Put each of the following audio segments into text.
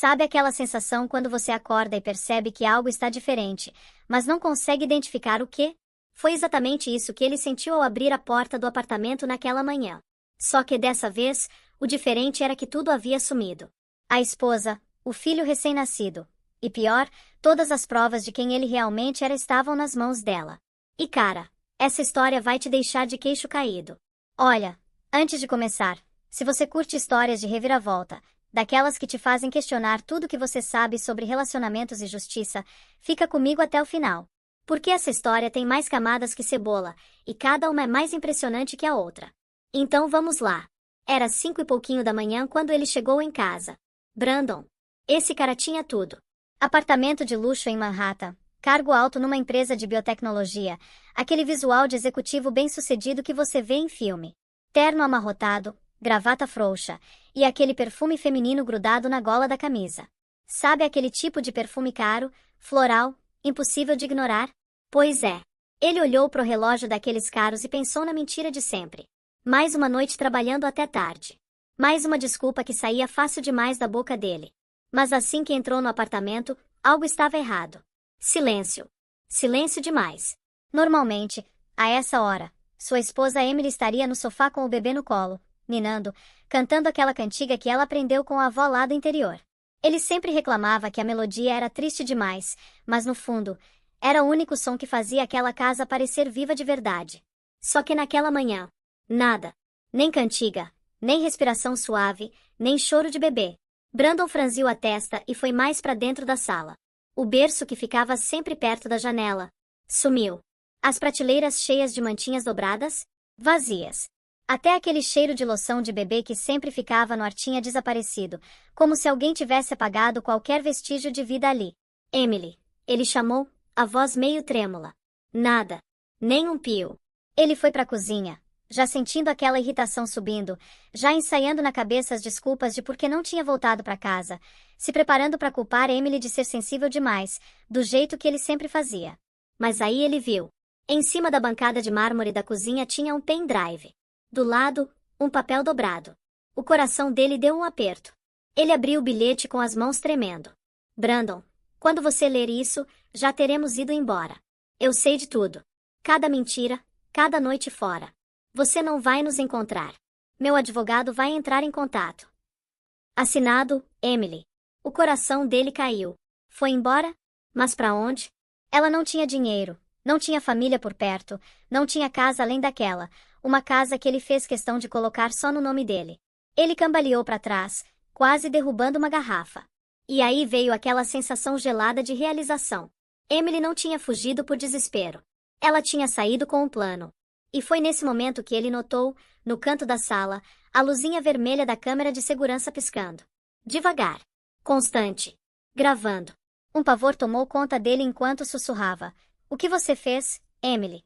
Sabe aquela sensação quando você acorda e percebe que algo está diferente, mas não consegue identificar o quê? Foi exatamente isso que ele sentiu ao abrir a porta do apartamento naquela manhã. Só que dessa vez, o diferente era que tudo havia sumido. A esposa, o filho recém-nascido. E pior, todas as provas de quem ele realmente era estavam nas mãos dela. E cara, essa história vai te deixar de queixo caído. Olha, antes de começar, se você curte histórias de reviravolta, daquelas que te fazem questionar tudo que você sabe sobre relacionamentos e justiça, fica comigo até o final. Porque essa história tem mais camadas que cebola, e cada uma é mais impressionante que a outra. Então vamos lá. Era 5 e pouquinho da manhã quando ele chegou em casa. Brandon. Esse cara tinha tudo. Apartamento de luxo em Manhattan, cargo alto numa empresa de biotecnologia, aquele visual de executivo bem-sucedido que você vê em filme. Terno amarrotado, gravata frouxa, e aquele perfume feminino grudado na gola da camisa. Sabe aquele tipo de perfume caro, floral, impossível de ignorar? Pois é. Ele olhou pro relógio daqueles caros e pensou na mentira de sempre. Mais uma noite trabalhando até tarde. Mais uma desculpa que saía fácil demais da boca dele. Mas assim que entrou no apartamento, algo estava errado. Silêncio. Silêncio demais. Normalmente, a essa hora, sua esposa Emily estaria no sofá com o bebê no colo, ninando, cantando aquela cantiga que ela aprendeu com a avó lá do interior. Ele sempre reclamava que a melodia era triste demais, mas no fundo, era o único som que fazia aquela casa parecer viva de verdade. Só que naquela manhã, nada. Nem cantiga, nem respiração suave, nem choro de bebê. Brandon franziu a testa e foi mais para dentro da sala. O berço que ficava sempre perto da janela sumiu. As prateleiras cheias de mantinhas dobradas, vazias. Até aquele cheiro de loção de bebê que sempre ficava no ar tinha desaparecido, como se alguém tivesse apagado qualquer vestígio de vida ali. Emily, ele chamou, a voz meio trêmula. Nada. Nem um pio. Ele foi para a cozinha, já sentindo aquela irritação subindo, já ensaiando na cabeça as desculpas de por que não tinha voltado para casa, se preparando para culpar Emily de ser sensível demais, do jeito que ele sempre fazia. Mas aí ele viu. Em cima da bancada de mármore da cozinha tinha um pendrive. Do lado, um papel dobrado. O coração dele deu um aperto. Ele abriu o bilhete com as mãos tremendo. Brandon, quando você ler isso, já teremos ido embora. Eu sei de tudo. Cada mentira, cada noite fora. Você não vai nos encontrar. Meu advogado vai entrar em contato. Assinado, Emily. O coração dele caiu. Foi embora? Mas para onde? Ela não tinha dinheiro, não tinha família por perto, não tinha casa além daquela, uma casa que ele fez questão de colocar só no nome dele. Ele cambaleou para trás, quase derrubando uma garrafa. E aí veio aquela sensação gelada de realização. Emily não tinha fugido por desespero. Ela tinha saído com um plano. E foi nesse momento que ele notou, no canto da sala, a luzinha vermelha da câmera de segurança piscando. Devagar. Constante. Gravando. Um pavor tomou conta dele enquanto sussurrava. O que você fez, Emily?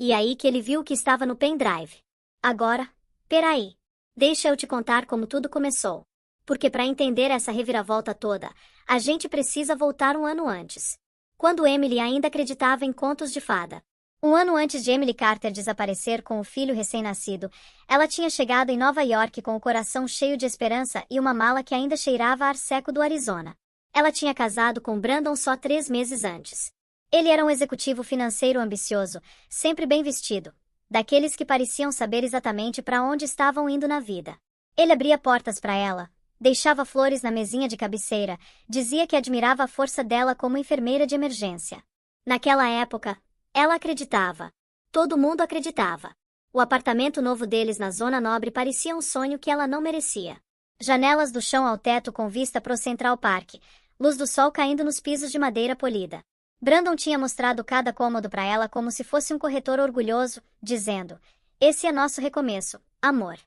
E aí que ele viu o que estava no pendrive. Agora, peraí. Deixa eu te contar como tudo começou. Porque para entender essa reviravolta toda, a gente precisa voltar um ano antes. Quando Emily ainda acreditava em contos de fada. Um ano antes de Emily Carter desaparecer com o filho recém-nascido, ela tinha chegado em Nova York com o coração cheio de esperança e uma mala que ainda cheirava a ar seco do Arizona. Ela tinha casado com Brandon só 3 meses antes. Ele era um executivo financeiro ambicioso, sempre bem vestido, daqueles que pareciam saber exatamente para onde estavam indo na vida. Ele abria portas para ela, deixava flores na mesinha de cabeceira, dizia que admirava a força dela como enfermeira de emergência. Naquela época, ela acreditava. Todo mundo acreditava. O apartamento novo deles na Zona Nobre parecia um sonho que ela não merecia. Janelas do chão ao teto com vista pro Central Park, luz do sol caindo nos pisos de madeira polida. Brandon tinha mostrado cada cômodo para ela como se fosse um corretor orgulhoso, dizendo: "Esse é nosso recomeço, amor."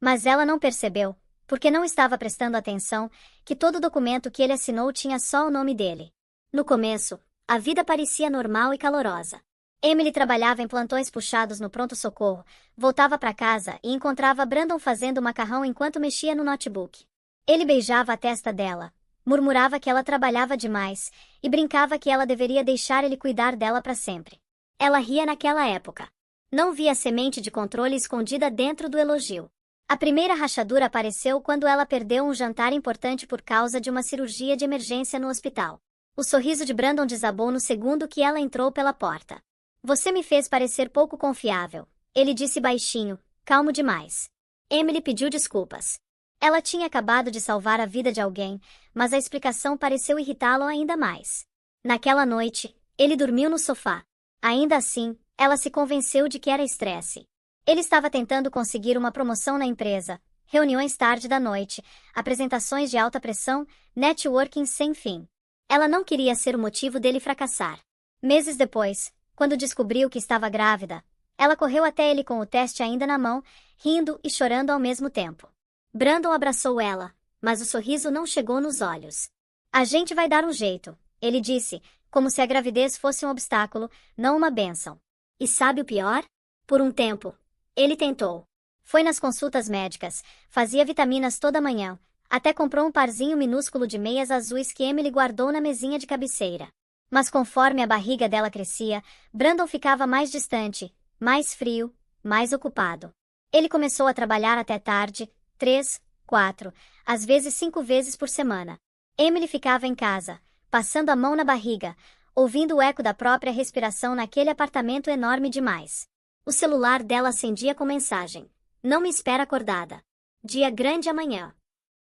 Mas ela não percebeu, porque não estava prestando atenção, que todo documento que ele assinou tinha só o nome dele. No começo, a vida parecia normal e calorosa. Emily trabalhava em plantões puxados no pronto-socorro, voltava para casa e encontrava Brandon fazendo macarrão enquanto mexia no notebook. Ele beijava a testa dela, murmurava que ela trabalhava demais e brincava que ela deveria deixar ele cuidar dela para sempre. Ela ria naquela época. Não via a semente de controle escondida dentro do elogio. A primeira rachadura apareceu quando ela perdeu um jantar importante por causa de uma cirurgia de emergência no hospital. O sorriso de Brandon desabou no segundo que ela entrou pela porta. Você me fez parecer pouco confiável, ele disse baixinho, calmo demais. Emily pediu desculpas. Ela tinha acabado de salvar a vida de alguém, mas a explicação pareceu irritá-lo ainda mais. Naquela noite, ele dormiu no sofá. Ainda assim, ela se convenceu de que era estresse. Ele estava tentando conseguir uma promoção na empresa, reuniões tarde da noite, apresentações de alta pressão, networking sem fim. Ela não queria ser o motivo dele fracassar. Meses depois, quando descobriu que estava grávida, ela correu até ele com o teste ainda na mão, rindo e chorando ao mesmo tempo. Brandon abraçou ela, mas o sorriso não chegou nos olhos. A gente vai dar um jeito, ele disse, como se a gravidez fosse um obstáculo, não uma bênção. E sabe o pior? Por um tempo, ele tentou. Foi nas consultas médicas, fazia vitaminas toda manhã, até comprou um parzinho minúsculo de meias azuis que Emily guardou na mesinha de cabeceira. Mas conforme a barriga dela crescia, Brandon ficava mais distante, mais frio, mais ocupado. Ele começou a trabalhar até tarde, 3, 4, às vezes 5 vezes por semana. Emily ficava em casa, passando a mão na barriga, ouvindo o eco da própria respiração naquele apartamento enorme demais. O celular dela acendia com mensagem. Não me espera acordada. Dia grande amanhã.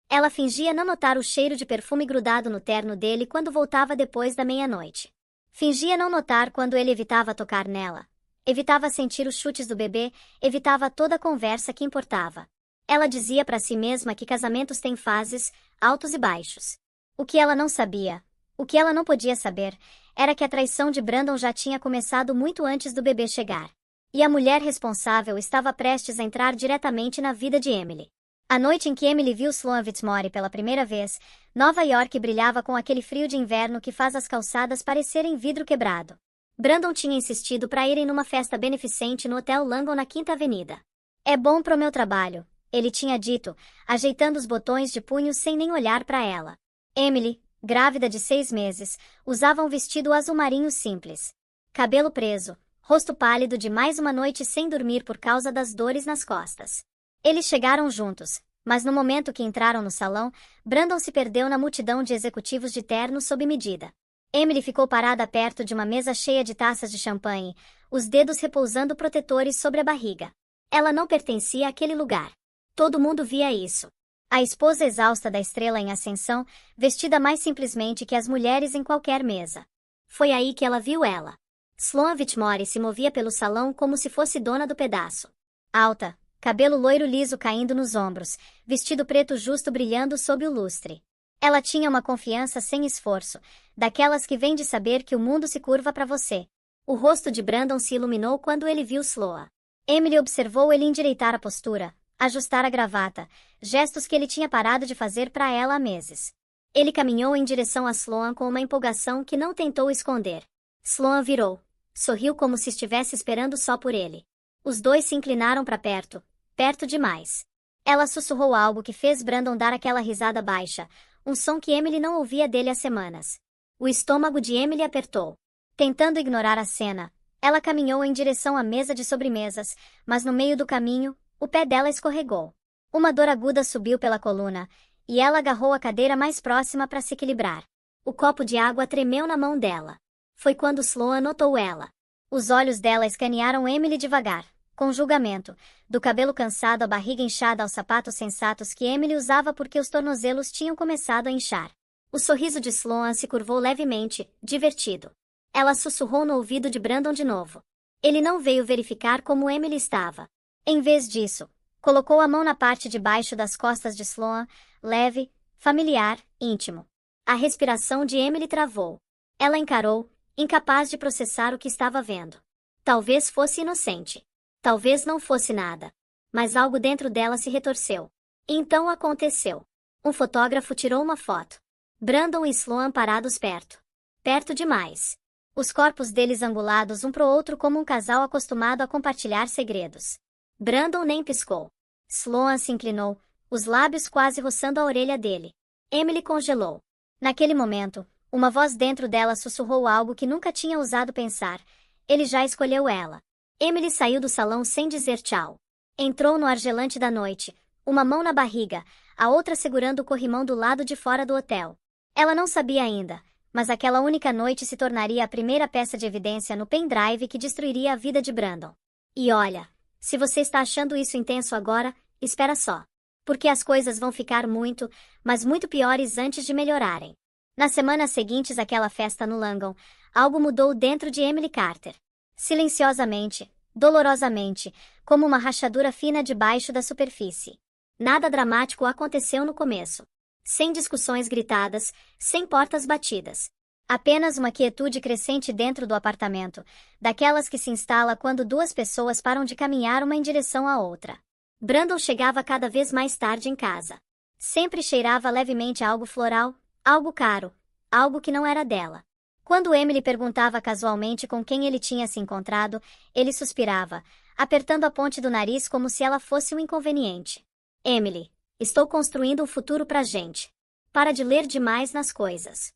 Ela fingia não notar o cheiro de perfume grudado no terno dele quando voltava depois da meia-noite. Fingia não notar quando ele evitava tocar nela. Evitava sentir os chutes do bebê, evitava toda a conversa que importava. Ela dizia para si mesma que casamentos têm fases, altos e baixos. O que ela não sabia, o que ela não podia saber, era que a traição de Brandon já tinha começado muito antes do bebê chegar. E a mulher responsável estava prestes a entrar diretamente na vida de Emily. A noite em que Emily viu Sloan Whitmore pela primeira vez, Nova York brilhava com aquele frio de inverno que faz as calçadas parecerem vidro quebrado. Brandon tinha insistido para irem numa festa beneficente no Hotel Langham na Quinta Avenida. É bom pro meu trabalho, ele tinha dito, ajeitando os botões de punho sem nem olhar para ela. Emily, grávida de 6 meses, usava um vestido azul marinho simples. Cabelo preso, rosto pálido de mais uma noite sem dormir por causa das dores nas costas. Eles chegaram juntos, mas no momento que entraram no salão, Brandon se perdeu na multidão de executivos de terno sob medida. Emily ficou parada perto de uma mesa cheia de taças de champanhe, os dedos repousando protetores sobre a barriga. Ela não pertencia àquele lugar. Todo mundo via isso. A esposa exausta da estrela em ascensão, vestida mais simplesmente que as mulheres em qualquer mesa. Foi aí que ela viu ela. Sloan Whitmore se movia pelo salão como se fosse dona do pedaço. Alta, cabelo loiro liso caindo nos ombros, vestido preto justo brilhando sob o lustre. Ela tinha uma confiança sem esforço, daquelas que vem de saber que o mundo se curva para você. O rosto de Brandon se iluminou quando ele viu Sloan. Emily observou ele endireitar a postura, ajustar a gravata, gestos que ele tinha parado de fazer para ela há meses. Ele caminhou em direção a Sloan com uma empolgação que não tentou esconder. Sloan virou, sorriu como se estivesse esperando só por ele. Os dois se inclinaram para perto, perto demais. Ela sussurrou algo que fez Brandon dar aquela risada baixa, um som que Emily não ouvia dele há semanas. O estômago de Emily apertou. Tentando ignorar a cena, ela caminhou em direção à mesa de sobremesas, mas no meio do caminho, o pé dela escorregou. Uma dor aguda subiu pela coluna, e ela agarrou a cadeira mais próxima para se equilibrar. O copo de água tremeu na mão dela. Foi quando Sloan notou ela. Os olhos dela escanearam Emily devagar, com julgamento, do cabelo cansado à barriga inchada aos sapatos sensatos que Emily usava porque os tornozelos tinham começado a inchar. O sorriso de Sloan se curvou levemente, divertido. Ela sussurrou no ouvido de Brandon de novo. Ele não veio verificar como Emily estava. Em vez disso, colocou a mão na parte de baixo das costas de Sloan, leve, familiar, íntimo. A respiração de Emily travou. Ela encarou, incapaz de processar o que estava vendo. Talvez fosse inocente. Talvez não fosse nada. Mas algo dentro dela se retorceu. Então aconteceu. Um fotógrafo tirou uma foto. Brandon e Sloan parados perto. Perto demais. Os corpos deles angulados um pro outro como um casal acostumado a compartilhar segredos. Brandon nem piscou. Sloan se inclinou, os lábios quase roçando a orelha dele. Emily congelou. Naquele momento, uma voz dentro dela sussurrou algo que nunca tinha ousado pensar. Ele já escolheu ela. Emily saiu do salão sem dizer tchau. Entrou no ar gelante da noite, uma mão na barriga, a outra segurando o corrimão do lado de fora do hotel. Ela não sabia ainda, mas aquela única noite se tornaria a primeira peça de evidência no pendrive que destruiria a vida de Brandon. E olha, se você está achando isso intenso agora, espera só. Porque as coisas vão ficar muito, mas muito piores antes de melhorarem. Nas semanas seguintes àquela festa no Langon, algo mudou dentro de Emily Carter. Silenciosamente, dolorosamente, como uma rachadura fina debaixo da superfície. Nada dramático aconteceu no começo. Sem discussões gritadas, sem portas batidas. Apenas uma quietude crescente dentro do apartamento, daquelas que se instala quando duas pessoas param de caminhar uma em direção à outra. Brandon chegava cada vez mais tarde em casa. Sempre cheirava levemente a algo floral, algo caro, algo que não era dela. Quando Emily perguntava casualmente com quem ele tinha se encontrado, ele suspirava, apertando a ponte do nariz como se ela fosse um inconveniente. Emily, estou construindo um futuro pra gente. Para de ler demais nas coisas.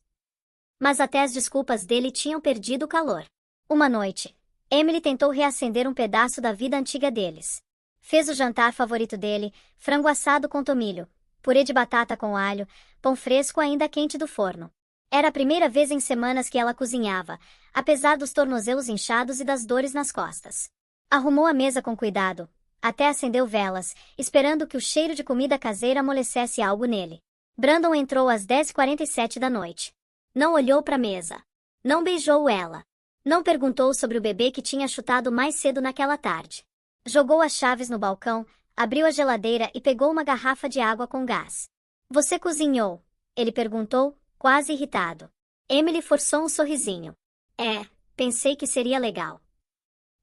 Mas até as desculpas dele tinham perdido o calor. Uma noite, Emily tentou reacender um pedaço da vida antiga deles. Fez o jantar favorito dele, frango assado com tomilho, purê de batata com alho, pão fresco ainda quente do forno. Era a primeira vez em semanas que ela cozinhava, apesar dos tornozelos inchados e das dores nas costas. Arrumou a mesa com cuidado, até acendeu velas, esperando que o cheiro de comida caseira amolecesse algo nele. Brandon entrou às 10h47 da noite. Não olhou para a mesa. Não beijou ela. Não perguntou sobre o bebê que tinha chutado mais cedo naquela tarde. Jogou as chaves no balcão, abriu a geladeira e pegou uma garrafa de água com gás. Você cozinhou? Ele perguntou, quase irritado. Emily forçou um sorrisinho. Pensei que seria legal.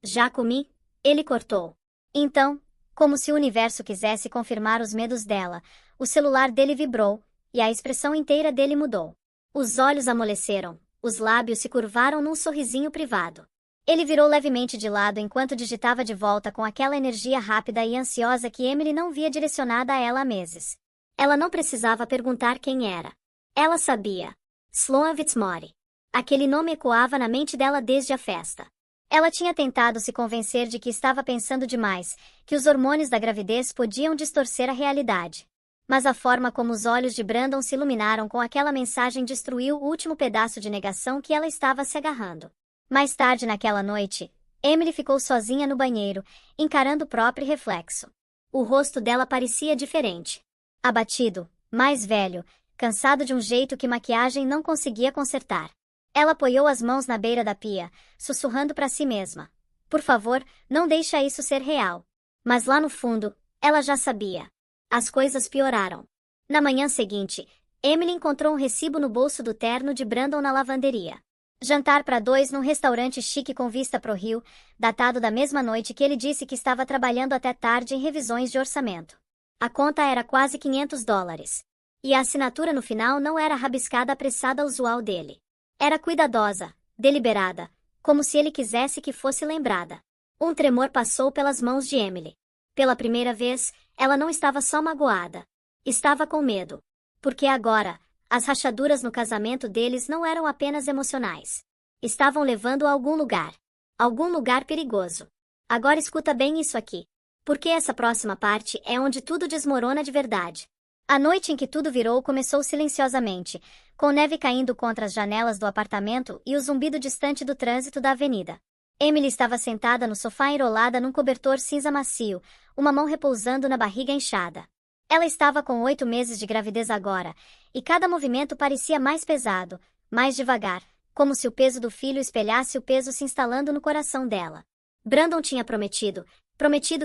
Já comi? Ele cortou. Então, como se o universo quisesse confirmar os medos dela, o celular dele vibrou, e a expressão inteira dele mudou. Os olhos amoleceram, os lábios se curvaram num sorrisinho privado. Ele virou levemente de lado enquanto digitava de volta com aquela energia rápida e ansiosa que Emily não via direcionada a ela há meses. Ela não precisava perguntar quem era. Ela sabia. Sloan Fitzmaurice. Aquele nome ecoava na mente dela desde a festa. Ela tinha tentado se convencer de que estava pensando demais, que os hormônios da gravidez podiam distorcer a realidade. Mas a forma como os olhos de Brandon se iluminaram com aquela mensagem destruiu o último pedaço de negação que ela estava se agarrando. Mais tarde naquela noite, Emily ficou sozinha no banheiro, encarando o próprio reflexo. O rosto dela parecia diferente. Abatido, mais velho, cansado de um jeito que maquiagem não conseguia consertar. Ela apoiou as mãos na beira da pia, sussurrando para si mesma. Por favor, não deixa isso ser real. Mas lá no fundo, ela já sabia. As coisas pioraram. Na manhã seguinte, Emily encontrou um recibo no bolso do terno de Brandon na lavanderia. Jantar para dois num restaurante chique com vista pro rio, datado da mesma noite que ele disse que estava trabalhando até tarde em revisões de orçamento. A conta era quase $500. E a assinatura no final não era a rabiscada apressada usual dele. Era cuidadosa, deliberada, como se ele quisesse que fosse lembrada. Um tremor passou pelas mãos de Emily. Pela primeira vez, ela não estava só magoada. Estava com medo. Porque agora, as rachaduras no casamento deles não eram apenas emocionais. Estavam levando a algum lugar. Algum lugar perigoso. Agora escuta bem isso aqui. Porque essa próxima parte é onde tudo desmorona de verdade. A noite em que tudo virou começou silenciosamente, com neve caindo contra as janelas do apartamento e o zumbido distante do trânsito da avenida. Emily estava sentada no sofá enrolada num cobertor cinza macio, uma mão repousando na barriga inchada. Ela estava com 8 meses de gravidez agora, e cada movimento parecia mais pesado, mais devagar, como se o peso do filho espelhasse o peso se instalando no coração dela. Brandon tinha prometido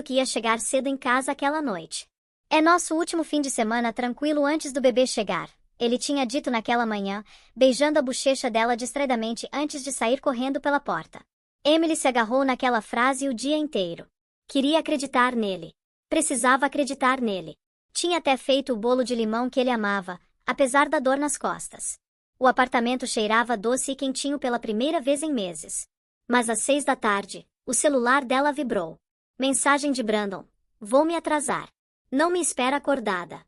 que ia chegar cedo em casa aquela noite. É nosso último fim de semana tranquilo antes do bebê chegar, ele tinha dito naquela manhã, beijando a bochecha dela distraidamente antes de sair correndo pela porta. Emily se agarrou naquela frase o dia inteiro. Queria acreditar nele. Precisava acreditar nele. Tinha até feito o bolo de limão que ele amava, apesar da dor nas costas. O apartamento cheirava doce e quentinho pela primeira vez em meses. Mas às 6 da tarde, o celular dela vibrou. Mensagem de Brandon. Vou me atrasar. Não me espera acordada.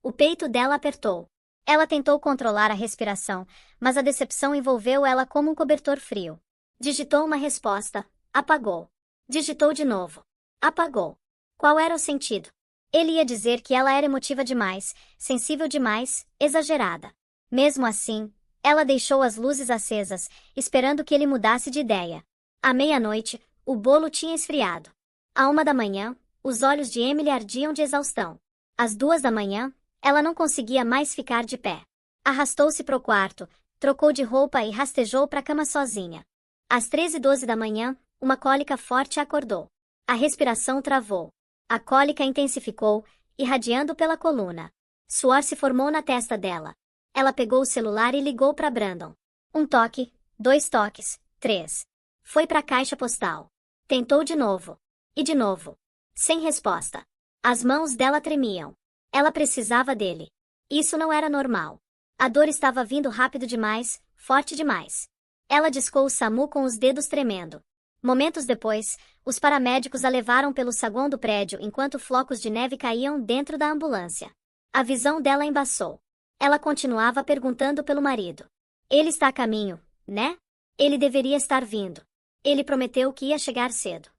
O peito dela apertou. Ela tentou controlar a respiração, mas a decepção envolveu ela como um cobertor frio. Digitou uma resposta. Apagou. Digitou de novo. Apagou. Qual era o sentido? Ele ia dizer que ela era emotiva demais, sensível demais, exagerada. Mesmo assim, ela deixou as luzes acesas, esperando que ele mudasse de ideia. À meia-noite, o bolo tinha esfriado. À 1 da manhã, os olhos de Emily ardiam de exaustão. Às 2 da manhã, ela não conseguia mais ficar de pé. Arrastou-se para o quarto, trocou de roupa e rastejou para a cama sozinha. Às 3:12 da manhã, uma cólica forte a acordou. A respiração travou. A cólica intensificou, irradiando pela coluna. Suor se formou na testa dela. Ela pegou o celular e ligou para Brandon. 1 toque, 2 toques, 3. Foi para a caixa postal. Tentou de novo. E de novo. Sem resposta. As mãos dela tremiam. Ela precisava dele. Isso não era normal. A dor estava vindo rápido demais, forte demais. Ela discou o SAMU com os dedos tremendo. Momentos depois, os paramédicos a levaram pelo saguão do prédio enquanto flocos de neve caíam dentro da ambulância. A visão dela embaçou. Ela continuava perguntando pelo marido. Ele está a caminho, né? Ele deveria estar vindo. Ele prometeu que ia chegar cedo.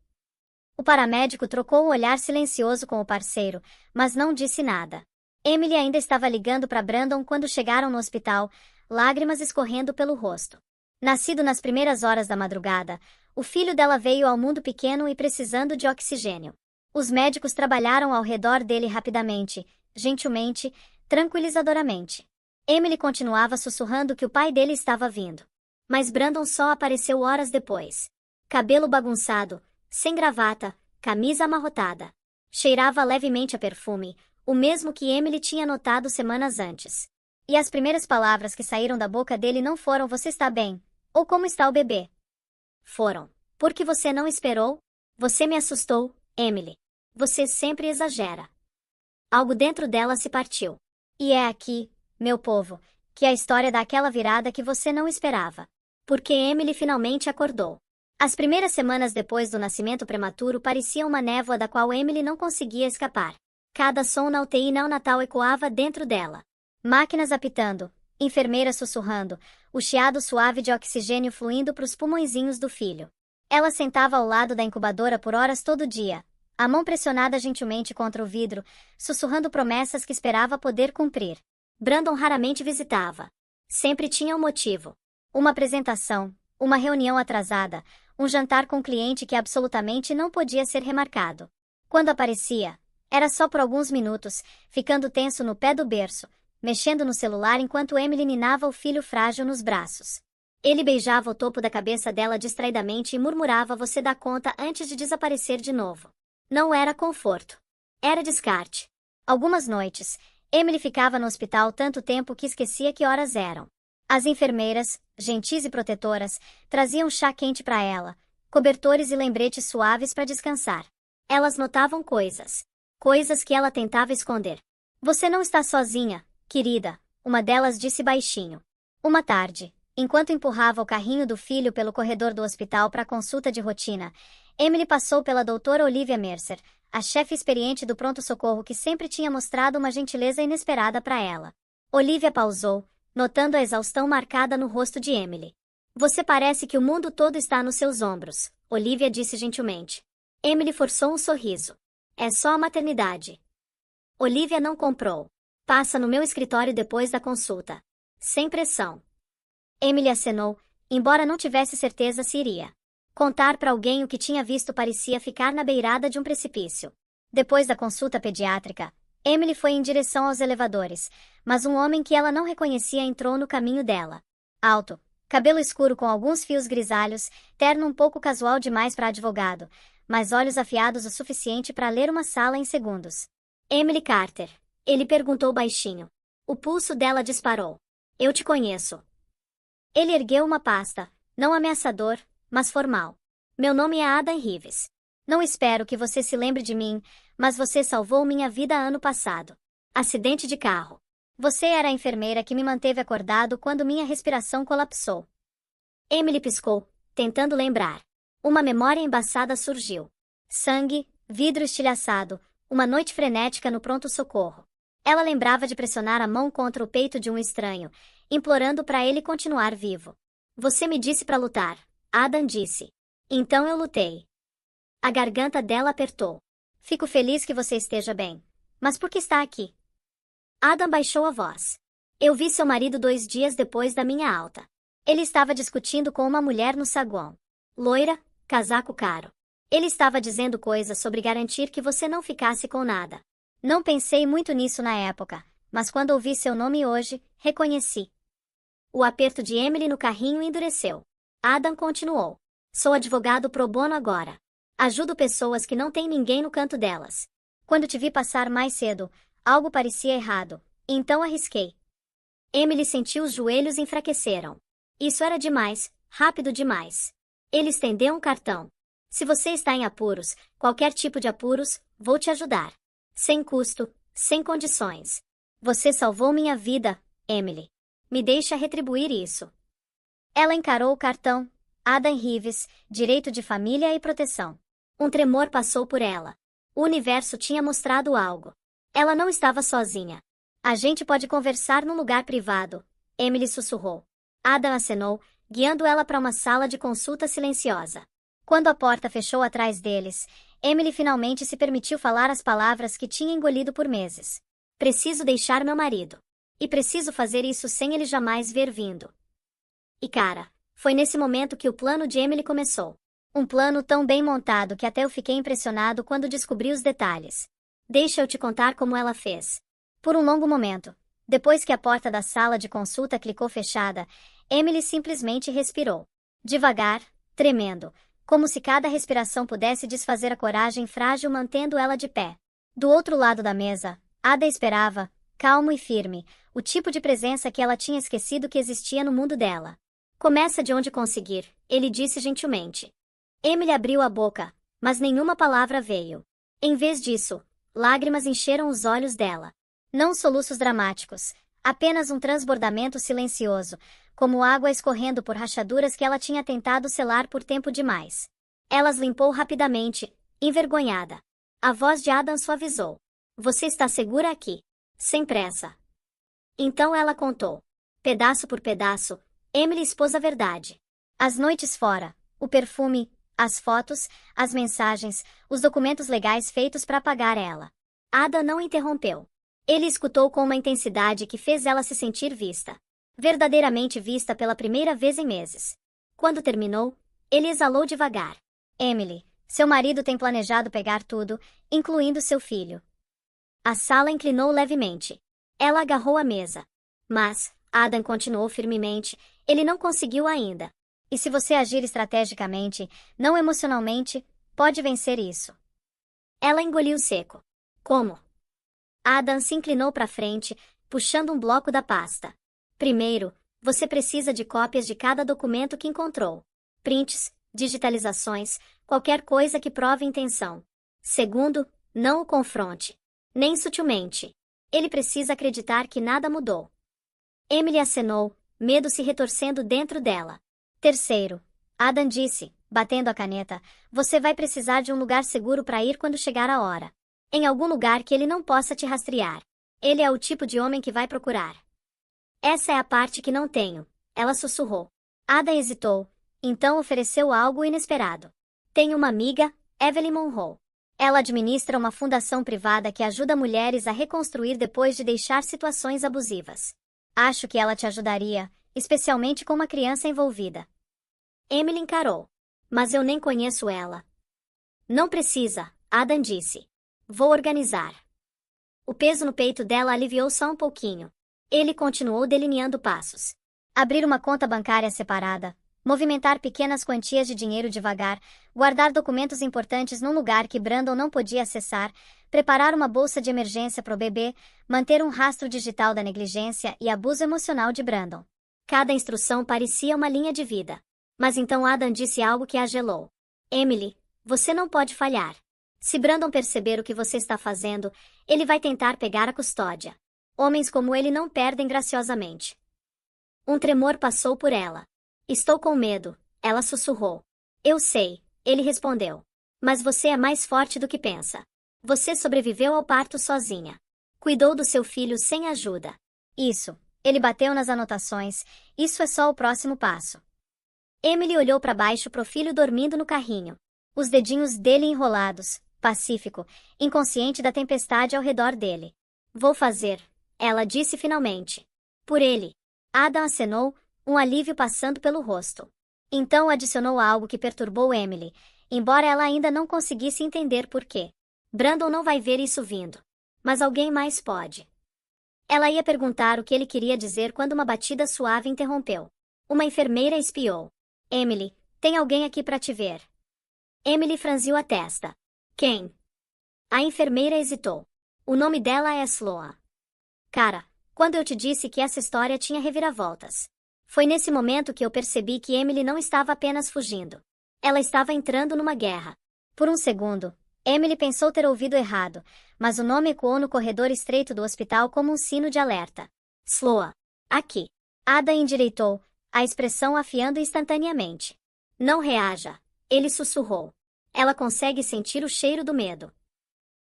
O paramédico trocou um olhar silencioso com o parceiro, mas não disse nada. Emily ainda estava ligando para Brandon quando chegaram no hospital, lágrimas escorrendo pelo rosto. Nascido nas primeiras horas da madrugada, o filho dela veio ao mundo pequeno e precisando de oxigênio. Os médicos trabalharam ao redor dele rapidamente, gentilmente, tranquilizadoramente. Emily continuava sussurrando que o pai dele estava vindo. Mas Brandon só apareceu horas depois. Cabelo bagunçado, sem gravata, camisa amarrotada. Cheirava levemente a perfume, o mesmo que Emily tinha notado semanas antes. E as primeiras palavras que saíram da boca dele não foram "você está bem?" ou "como está o bebê?" Foram: "Por que você não esperou? Você me assustou, Emily. Você sempre exagera." Algo dentro dela se partiu. E é aqui, meu povo, que a história dá aquela virada que você não esperava. Porque Emily finalmente acordou. As primeiras semanas depois do nascimento prematuro pareciam uma névoa da qual Emily não conseguia escapar. Cada som na UTI neonatal ecoava dentro dela. Máquinas apitando, enfermeiras sussurrando, o chiado suave de oxigênio fluindo para os pulmõezinhos do filho. Ela sentava ao lado da incubadora por horas todo dia, a mão pressionada gentilmente contra o vidro, sussurrando promessas que esperava poder cumprir. Brandon raramente visitava. Sempre tinha um motivo. Uma apresentação, uma reunião atrasada, um jantar com um cliente que absolutamente não podia ser remarcado. Quando aparecia, era só por alguns minutos, ficando tenso no pé do berço, mexendo no celular enquanto Emily ninava o filho frágil nos braços. Ele beijava o topo da cabeça dela distraidamente e murmurava "você dá conta" antes de desaparecer de novo. Não era conforto. Era descarte. Algumas noites, Emily ficava no hospital tanto tempo que esquecia que horas eram. As enfermeiras, gentis e protetoras, traziam chá quente para ela, cobertores e lembretes suaves para descansar. Elas notavam coisas. Coisas que ela tentava esconder. "Você não está sozinha, querida", uma delas disse baixinho. Uma tarde, enquanto empurrava o carrinho do filho pelo corredor do hospital para a consulta de rotina, Emily passou pela doutora Olivia Mercer, a chefe experiente do pronto-socorro que sempre tinha mostrado uma gentileza inesperada para ela. Olivia pausou, notando a exaustão marcada no rosto de Emily. "Você parece que o mundo todo está nos seus ombros", Olivia disse gentilmente. Emily forçou um sorriso. "É só a maternidade." Olivia não comprou. "Passa no meu escritório depois da consulta." Sem pressão. Emily acenou, embora não tivesse certeza se iria. Contar para alguém o que tinha visto parecia ficar na beirada de um precipício. Depois da consulta pediátrica, Emily foi em direção aos elevadores, mas um homem que ela não reconhecia entrou no caminho dela. Alto, cabelo escuro com alguns fios grisalhos, terno um pouco casual demais para advogado, mas olhos afiados o suficiente para ler uma sala em segundos. "Emily Carter", ele perguntou baixinho. O pulso dela disparou. "Eu te conheço." Ele ergueu uma pasta, não ameaçador, mas formal. "Meu nome é Adam Reeves. Não espero que você se lembre de mim, mas você salvou minha vida ano passado. Acidente de carro. Você era a enfermeira que me manteve acordado quando minha respiração colapsou." Emily piscou, tentando lembrar. Uma memória embaçada surgiu. Sangue, vidro estilhaçado, uma noite frenética no pronto-socorro. Ela lembrava de pressionar a mão contra o peito de um estranho, implorando para ele continuar vivo. "Você me disse para lutar", Adam disse. "Então eu lutei." A garganta dela apertou. "Fico feliz que você esteja bem." Mas por que está aqui? Adam baixou a voz. Eu vi seu marido 2 dias depois da minha alta. Ele estava discutindo com uma mulher no saguão. Loira, casaco caro. Ele estava dizendo coisas sobre garantir que você não ficasse com nada. Não pensei muito nisso na época, mas quando ouvi seu nome hoje, reconheci. O aperto de Emily no carrinho endureceu. Adam continuou. Sou advogado pro bono agora. Ajudo pessoas que não têm ninguém no canto delas. Quando te vi passar mais cedo, algo parecia errado, então arrisquei. Emily sentiu os joelhos enfraqueceram. Isso era demais, rápido demais. Ele estendeu um cartão. Se você está em apuros, qualquer tipo de apuros, vou te ajudar. Sem custo, sem condições. Você salvou minha vida, Emily. Me deixa retribuir isso. Ela encarou o cartão. Adam Reeves, direito de família e proteção. Um tremor passou por ela. O universo tinha mostrado algo. Ela não estava sozinha. A gente pode conversar num lugar privado, Emily sussurrou. Adam acenou, guiando ela para uma sala de consulta silenciosa. Quando a porta fechou atrás deles, Emily finalmente se permitiu falar as palavras que tinha engolido por meses. Preciso deixar meu marido. E preciso fazer isso sem ele jamais ver vindo. E cara, foi nesse momento que o plano de Emily começou. Um plano tão bem montado que até eu fiquei impressionado quando descobri os detalhes. Deixa eu te contar como ela fez. Por um longo momento, depois que a porta da sala de consulta clicou fechada, Emily simplesmente respirou. Devagar, tremendo, como se cada respiração pudesse desfazer a coragem frágil mantendo ela de pé. Do outro lado da mesa, Ada esperava, calmo e firme, o tipo de presença que ela tinha esquecido que existia no mundo dela. Começa de onde conseguir, ele disse gentilmente. Emily abriu a boca, mas nenhuma palavra veio. Em vez disso, lágrimas encheram os olhos dela. Não soluços dramáticos, apenas um transbordamento silencioso, como água escorrendo por rachaduras que ela tinha tentado selar por tempo demais. Ela as limpou rapidamente, envergonhada. A voz de Adam suavizou. Você está segura aqui? Sem pressa. Então ela contou. Pedaço por pedaço, Emily expôs a verdade. As noites fora, o perfume, as fotos, as mensagens, os documentos legais feitos para apagar ela. Ada não interrompeu. Ele escutou com uma intensidade que fez ela se sentir vista. Verdadeiramente vista pela primeira vez em meses. Quando terminou, ele exalou devagar. Emily, seu marido tem planejado pegar tudo, incluindo seu filho. A sala inclinou levemente. Ela agarrou a mesa. Mas, Adam continuou firmemente, ele não conseguiu ainda. E se você agir estrategicamente, não emocionalmente, pode vencer isso. Ela engoliu seco. Como? Adam se inclinou para frente, puxando um bloco da pasta. Primeiro, você precisa de cópias de cada documento que encontrou. Prints, digitalizações, qualquer coisa que prove intenção. Segundo, não o confronte. Nem sutilmente. Ele precisa acreditar que nada mudou. Emily acenou, medo se retorcendo dentro dela. Terceiro, Adam disse, batendo a caneta, você vai precisar de um lugar seguro para ir quando chegar a hora. Em algum lugar que ele não possa te rastrear. Ele é o tipo de homem que vai procurar. Essa é a parte que não tenho, ela sussurrou. Ada hesitou, então ofereceu algo inesperado. Tenho uma amiga, Evelyn Monroe. Ela administra uma fundação privada que ajuda mulheres a reconstruir depois de deixar situações abusivas. Acho que ela te ajudaria, especialmente com uma criança envolvida. Emily encarou. Mas eu nem conheço ela. Não precisa, Adam disse. Vou organizar. O peso no peito dela aliviou só um pouquinho. Ele continuou delineando passos. Abrir uma conta bancária separada, movimentar pequenas quantias de dinheiro devagar, guardar documentos importantes num lugar que Brandon não podia acessar, preparar uma bolsa de emergência para o bebê, manter um rastro digital da negligência e abuso emocional de Brandon. Cada instrução parecia uma linha de vida. Mas então Adam disse algo que a gelou. Emily, você não pode falhar. Se Brandon perceber o que você está fazendo, ele vai tentar pegar a custódia. Homens como ele não perdem graciosamente. Um tremor passou por ela. Estou com medo, ela sussurrou. Eu sei, ele respondeu. Mas você é mais forte do que pensa. Você sobreviveu ao parto sozinha. Cuidou do seu filho sem ajuda. Isso, ele bateu nas anotações, isso é só o próximo passo. Emily olhou para baixo pro filho dormindo no carrinho. Os dedinhos dele enrolados, pacífico, inconsciente da tempestade ao redor dele. Vou fazer, ela disse finalmente. Por ele. Adam acenou, um alívio passando pelo rosto. Então adicionou algo que perturbou Emily, embora ela ainda não conseguisse entender por quê. Brandon não vai ver isso vindo. Mas alguém mais pode. Ela ia perguntar o que ele queria dizer quando uma batida suave interrompeu. Uma enfermeira espiou. Emily, tem alguém aqui para te ver. Emily franziu a testa. Quem? A enfermeira hesitou. O nome dela é Sloan. Cara, quando eu te disse que essa história tinha reviravoltas. Foi nesse momento que eu percebi que Emily não estava apenas fugindo. Ela estava entrando numa guerra. Por um segundo, Emily pensou ter ouvido errado, mas o nome ecoou no corredor estreito do hospital como um sino de alerta. Sloan. Aqui. Ada endireitou, a expressão afiando instantaneamente. Não reaja. Ele sussurrou. Ela consegue sentir o cheiro do medo.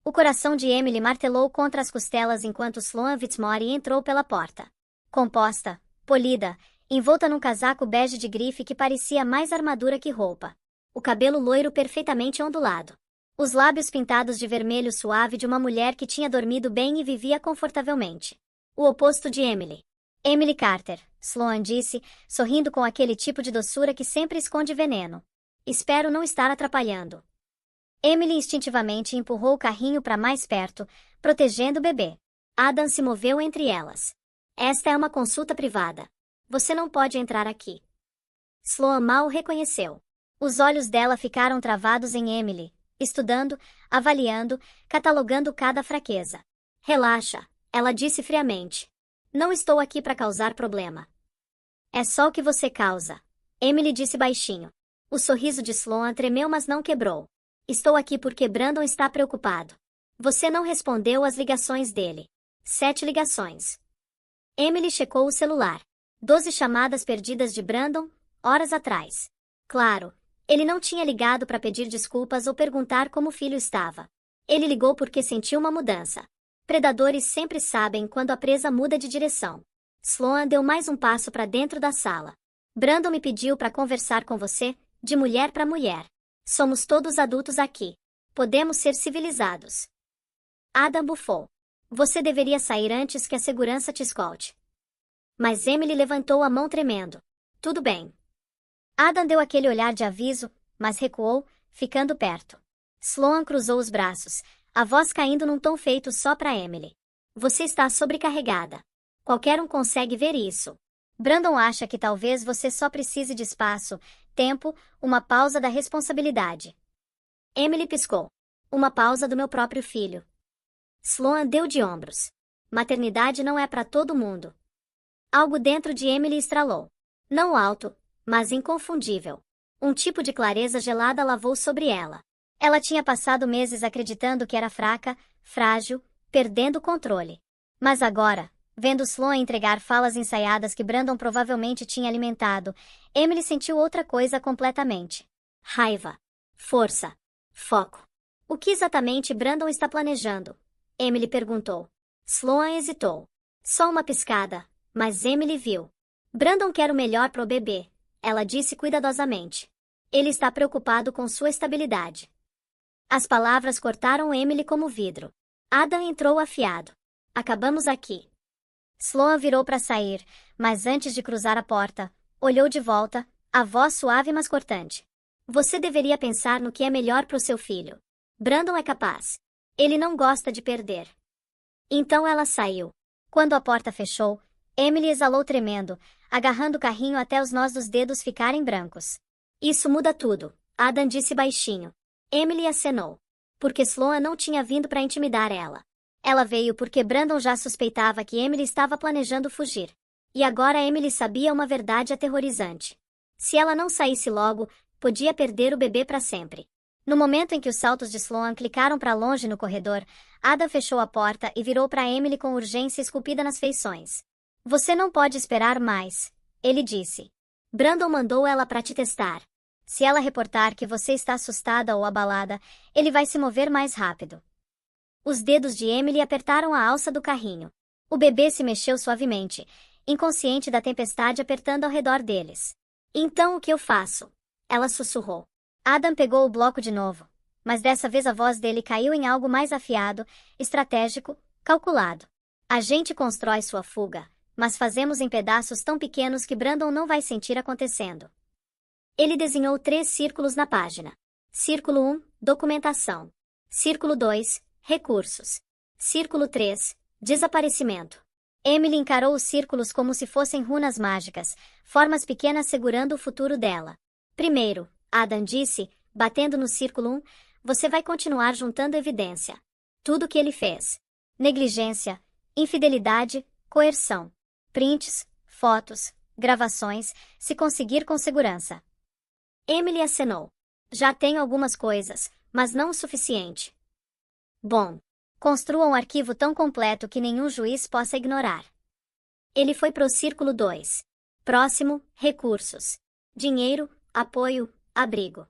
O coração de Emily martelou contra as costelas enquanto Sloan Fitzmaurice entrou pela porta. Composta, polida, envolta num casaco bege de grife que parecia mais armadura que roupa. O cabelo loiro perfeitamente ondulado. Os lábios pintados de vermelho suave de uma mulher que tinha dormido bem e vivia confortavelmente. O oposto de Emily. Emily Carter, Sloan disse, sorrindo com aquele tipo de doçura que sempre esconde veneno. Espero não estar atrapalhando. Emily instintivamente empurrou o carrinho para mais perto, protegendo o bebê. Adam se moveu entre elas. Esta é uma consulta privada. Você não pode entrar aqui. Sloan mal o reconheceu. Os olhos dela ficaram travados em Emily, estudando, avaliando, catalogando cada fraqueza. Relaxa, ela disse friamente. Não estou aqui para causar problema. É só o que você causa. Emily disse baixinho. O sorriso de Sloan tremeu, mas não quebrou. Estou aqui porque Brandon está preocupado. Você não respondeu às ligações dele. 7 ligações. Emily checou o celular. 12 chamadas perdidas de Brandon, horas atrás. Claro, ele não tinha ligado para pedir desculpas ou perguntar como o filho estava. Ele ligou porque sentiu uma mudança. Predadores sempre sabem quando a presa muda de direção. Sloan deu mais um passo para dentro da sala. Brandon me pediu para conversar com você, de mulher para mulher. Somos todos adultos aqui. Podemos ser civilizados. Adam bufou. Você deveria sair antes que a segurança te escolte. Mas Emily levantou a mão tremendo. Tudo bem. Adam deu aquele olhar de aviso, mas recuou, ficando perto. Sloan cruzou os braços, a voz caindo num tom feito só para Emily. Você está sobrecarregada. Qualquer um consegue ver isso. Brandon acha que talvez você só precise de espaço, tempo, uma pausa da responsabilidade. Emily piscou. Uma pausa do meu próprio filho. Sloan deu de ombros. Maternidade não é para todo mundo. Algo dentro de Emily estralou. Não alto, mas inconfundível. Um tipo de clareza gelada lavou sobre ela. Ela tinha passado meses acreditando que era fraca, frágil, perdendo o controle. Mas agora, vendo Sloan entregar falas ensaiadas que Brandon provavelmente tinha alimentado, Emily sentiu outra coisa completamente. Raiva. Força. Foco. O que exatamente Brandon está planejando? Emily perguntou. Sloan hesitou. Só uma piscada, mas Emily viu. Brandon quer o melhor pro bebê, ela disse cuidadosamente. Ele está preocupado com sua estabilidade. As palavras cortaram Emily como vidro. Adam entrou afiado. Acabamos aqui. Sloan virou para sair, mas antes de cruzar a porta, olhou de volta, a voz suave mas cortante. Você deveria pensar no que é melhor para o seu filho. Brandon é capaz. Ele não gosta de perder. Então ela saiu. Quando a porta fechou, Emily exalou tremendo, agarrando o carrinho até os nós dos dedos ficarem brancos. Isso muda tudo, Adam disse baixinho. Emily acenou. Porque Sloan não tinha vindo para intimidar ela. Ela veio porque Brandon já suspeitava que Emily estava planejando fugir. E agora Emily sabia uma verdade aterrorizante. Se ela não saísse logo, podia perder o bebê para sempre. No momento em que os saltos de Sloan clicaram para longe no corredor, Adam fechou a porta e virou para Emily com urgência esculpida nas feições. Você não pode esperar mais, ele disse. Brandon mandou ela para te testar. Se ela reportar que você está assustada ou abalada, ele vai se mover mais rápido. Os dedos de Emily apertaram a alça do carrinho. O bebê se mexeu suavemente, inconsciente da tempestade apertando ao redor deles. Então o que eu faço? Ela sussurrou. Adam pegou o bloco de novo. mas dessa vez a voz dele caiu em algo mais afiado, estratégico, calculado. A gente constrói sua fuga, mas fazemos em pedaços tão pequenos que Brandon não vai sentir acontecendo. Ele desenhou 3 círculos na página. Círculo 1, documentação. Círculo 2, recursos. Círculo 3, desaparecimento. Emily encarou os círculos como se fossem runas mágicas, formas pequenas segurando o futuro dela. Primeiro, Adam disse, batendo no círculo 1, você vai continuar juntando evidência. Tudo o que ele fez. Negligência, infidelidade, coerção. Prints, fotos, gravações, se conseguir com segurança. Emily acenou. Já tenho algumas coisas, mas não o suficiente. Bom, construa um arquivo tão completo que nenhum juiz possa ignorar. Ele foi pro círculo 2. Próximo, recursos. Dinheiro, apoio, abrigo.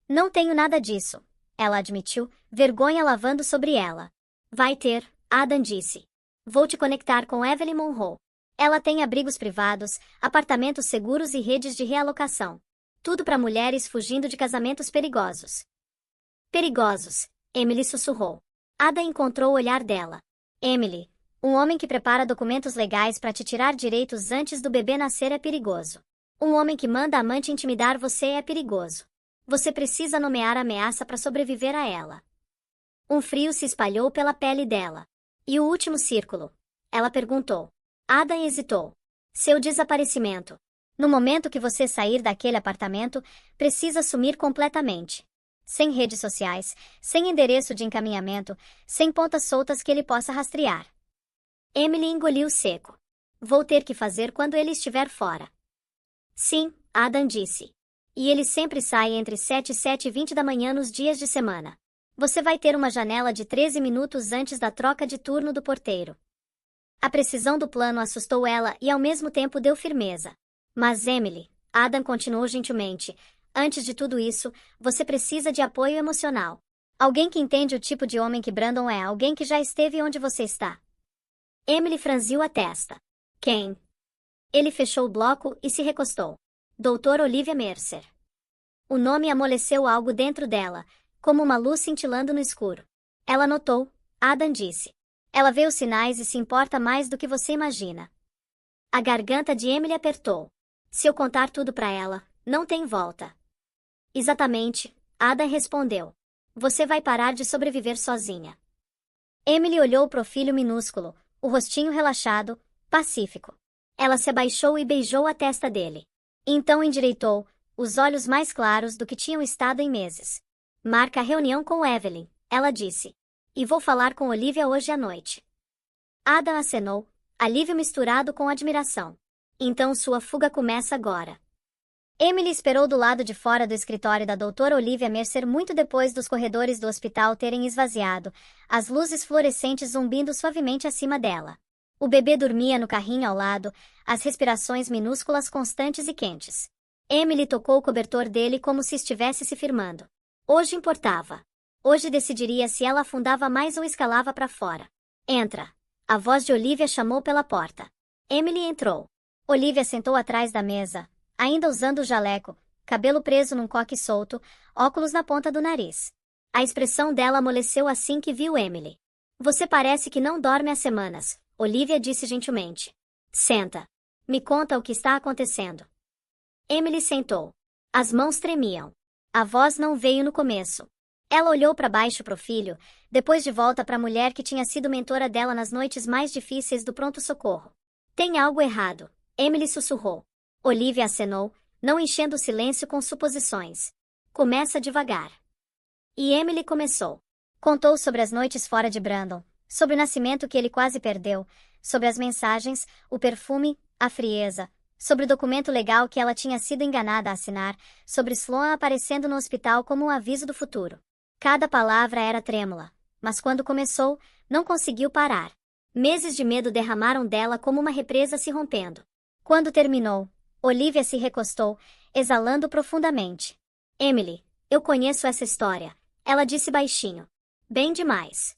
Não tenho nada disso, ela admitiu, vergonha lavando sobre ela. Vai ter, Adam disse. Vou te conectar com Evelyn Monroe. Ela tem abrigos privados, apartamentos seguros e redes de realocação. Tudo para mulheres fugindo de casamentos perigosos. Perigosos, Emily sussurrou. Ada encontrou o olhar dela. Emily, um homem que prepara documentos legais para te tirar direitos antes do bebê nascer é perigoso. Um homem que manda a amante intimidar você é perigoso. Você precisa nomear a ameaça para sobreviver a ela. Um frio se espalhou pela pele dela. E o último círculo? Ela perguntou. Ada hesitou. Seu desaparecimento. No momento que você sair daquele apartamento, precisa sumir completamente. Sem redes sociais, sem endereço de encaminhamento, sem pontas soltas que ele possa rastrear. Emily engoliu seco. Vou ter que fazer quando ele estiver fora. Sim, Adam disse. E ele sempre sai entre 7 e 7h20 da manhã nos dias de semana. Você vai ter uma janela de 13 minutos antes da troca de turno do porteiro. A precisão do plano assustou ela e ao mesmo tempo deu firmeza. Mas Emily, Adam continuou gentilmente, antes de tudo isso, você precisa de apoio emocional. Alguém que entende o tipo de homem que Brandon é, alguém que já esteve onde você está. Emily franziu a testa. Quem? Ele fechou o bloco e se recostou. Doutor Olivia Mercer. O nome amoleceu algo dentro dela, como uma luz cintilando no escuro. Ela notou, Adam disse. Ela vê os sinais e se importa mais do que você imagina. A garganta de Emily apertou. Se eu contar tudo para ela, não tem volta. Exatamente, Adam respondeu. Você vai parar de sobreviver sozinha. Emily olhou pro filho minúsculo, o rostinho relaxado, pacífico. Ela se abaixou e beijou a testa dele. Então endireitou, os olhos mais claros do que tinham estado em meses. Marca a reunião com Evelyn, ela disse. E vou falar com Olivia hoje à noite. Adam acenou, alívio misturado com admiração. Então sua fuga começa agora. Emily esperou do lado de fora do escritório da doutora Olivia Mercer muito depois dos corredores do hospital terem esvaziado, as luzes fluorescentes zumbindo suavemente acima dela. O bebê dormia no carrinho ao lado, as respirações minúsculas constantes e quentes. Emily tocou o cobertor dele como se estivesse se firmando. Hoje importava. Hoje decidiria se ela afundava mais ou escalava para fora. Entra. A voz de Olivia chamou pela porta. Emily entrou. Olivia sentou atrás da mesa, ainda usando o jaleco, cabelo preso num coque solto, óculos na ponta do nariz. A expressão dela amoleceu assim que viu Emily. Você parece que não dorme há semanas, Olivia disse gentilmente. Senta. Me conta o que está acontecendo. Emily sentou. As mãos tremiam. A voz não veio no começo. Ela olhou para baixo pro filho, depois de volta para a mulher que tinha sido mentora dela nas noites mais difíceis do pronto-socorro. Tem algo errado, Emily sussurrou. Olivia acenou, não enchendo o silêncio com suposições. Começa devagar. E Emily começou. Contou sobre as noites fora de Brandon, sobre o nascimento que ele quase perdeu, sobre as mensagens, o perfume, a frieza, sobre o documento legal que ela tinha sido enganada a assinar, sobre Sloan aparecendo no hospital como um aviso do futuro. Cada palavra era trêmula, mas quando começou, não conseguiu parar. Meses de medo derramaram dela como uma represa se rompendo. Quando terminou, Olivia se recostou, exalando profundamente. Emily, eu conheço essa história, ela disse baixinho. Bem demais.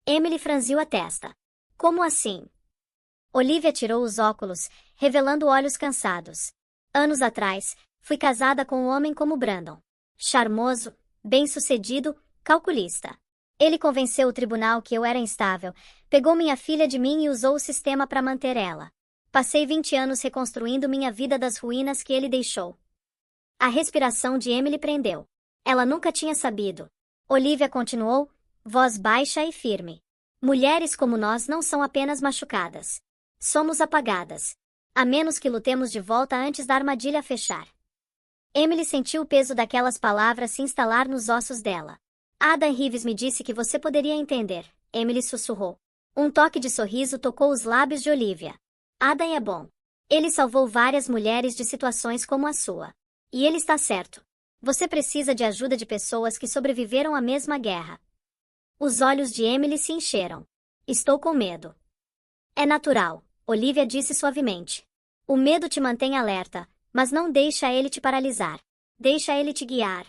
Emily franziu a testa. Como assim? Olivia tirou os óculos, revelando olhos cansados. Anos atrás, fui casada com um homem como Brandon. Charmoso, bem-sucedido, calculista. Ele convenceu o tribunal que eu era instável, pegou minha filha de mim e usou o sistema para manter ela. Passei 20 anos reconstruindo minha vida das ruínas que ele deixou. A respiração de Emily prendeu. Ela nunca tinha sabido. Olivia continuou, voz baixa e firme. Mulheres como nós não são apenas machucadas. Somos apagadas. A menos que lutemos de volta antes da armadilha fechar. Emily sentiu o peso daquelas palavras se instalar nos ossos dela. Adam Reeves me disse que você poderia entender, Emily sussurrou. Um toque de sorriso tocou os lábios de Olivia. Adam é bom. Ele salvou várias mulheres de situações como a sua. E ele está certo. Você precisa de ajuda de pessoas que sobreviveram à mesma guerra. Os olhos de Emily se encheram. Estou com medo. É natural, Olivia disse suavemente. O medo te mantém alerta, mas não deixa ele te paralisar. Deixa ele te guiar.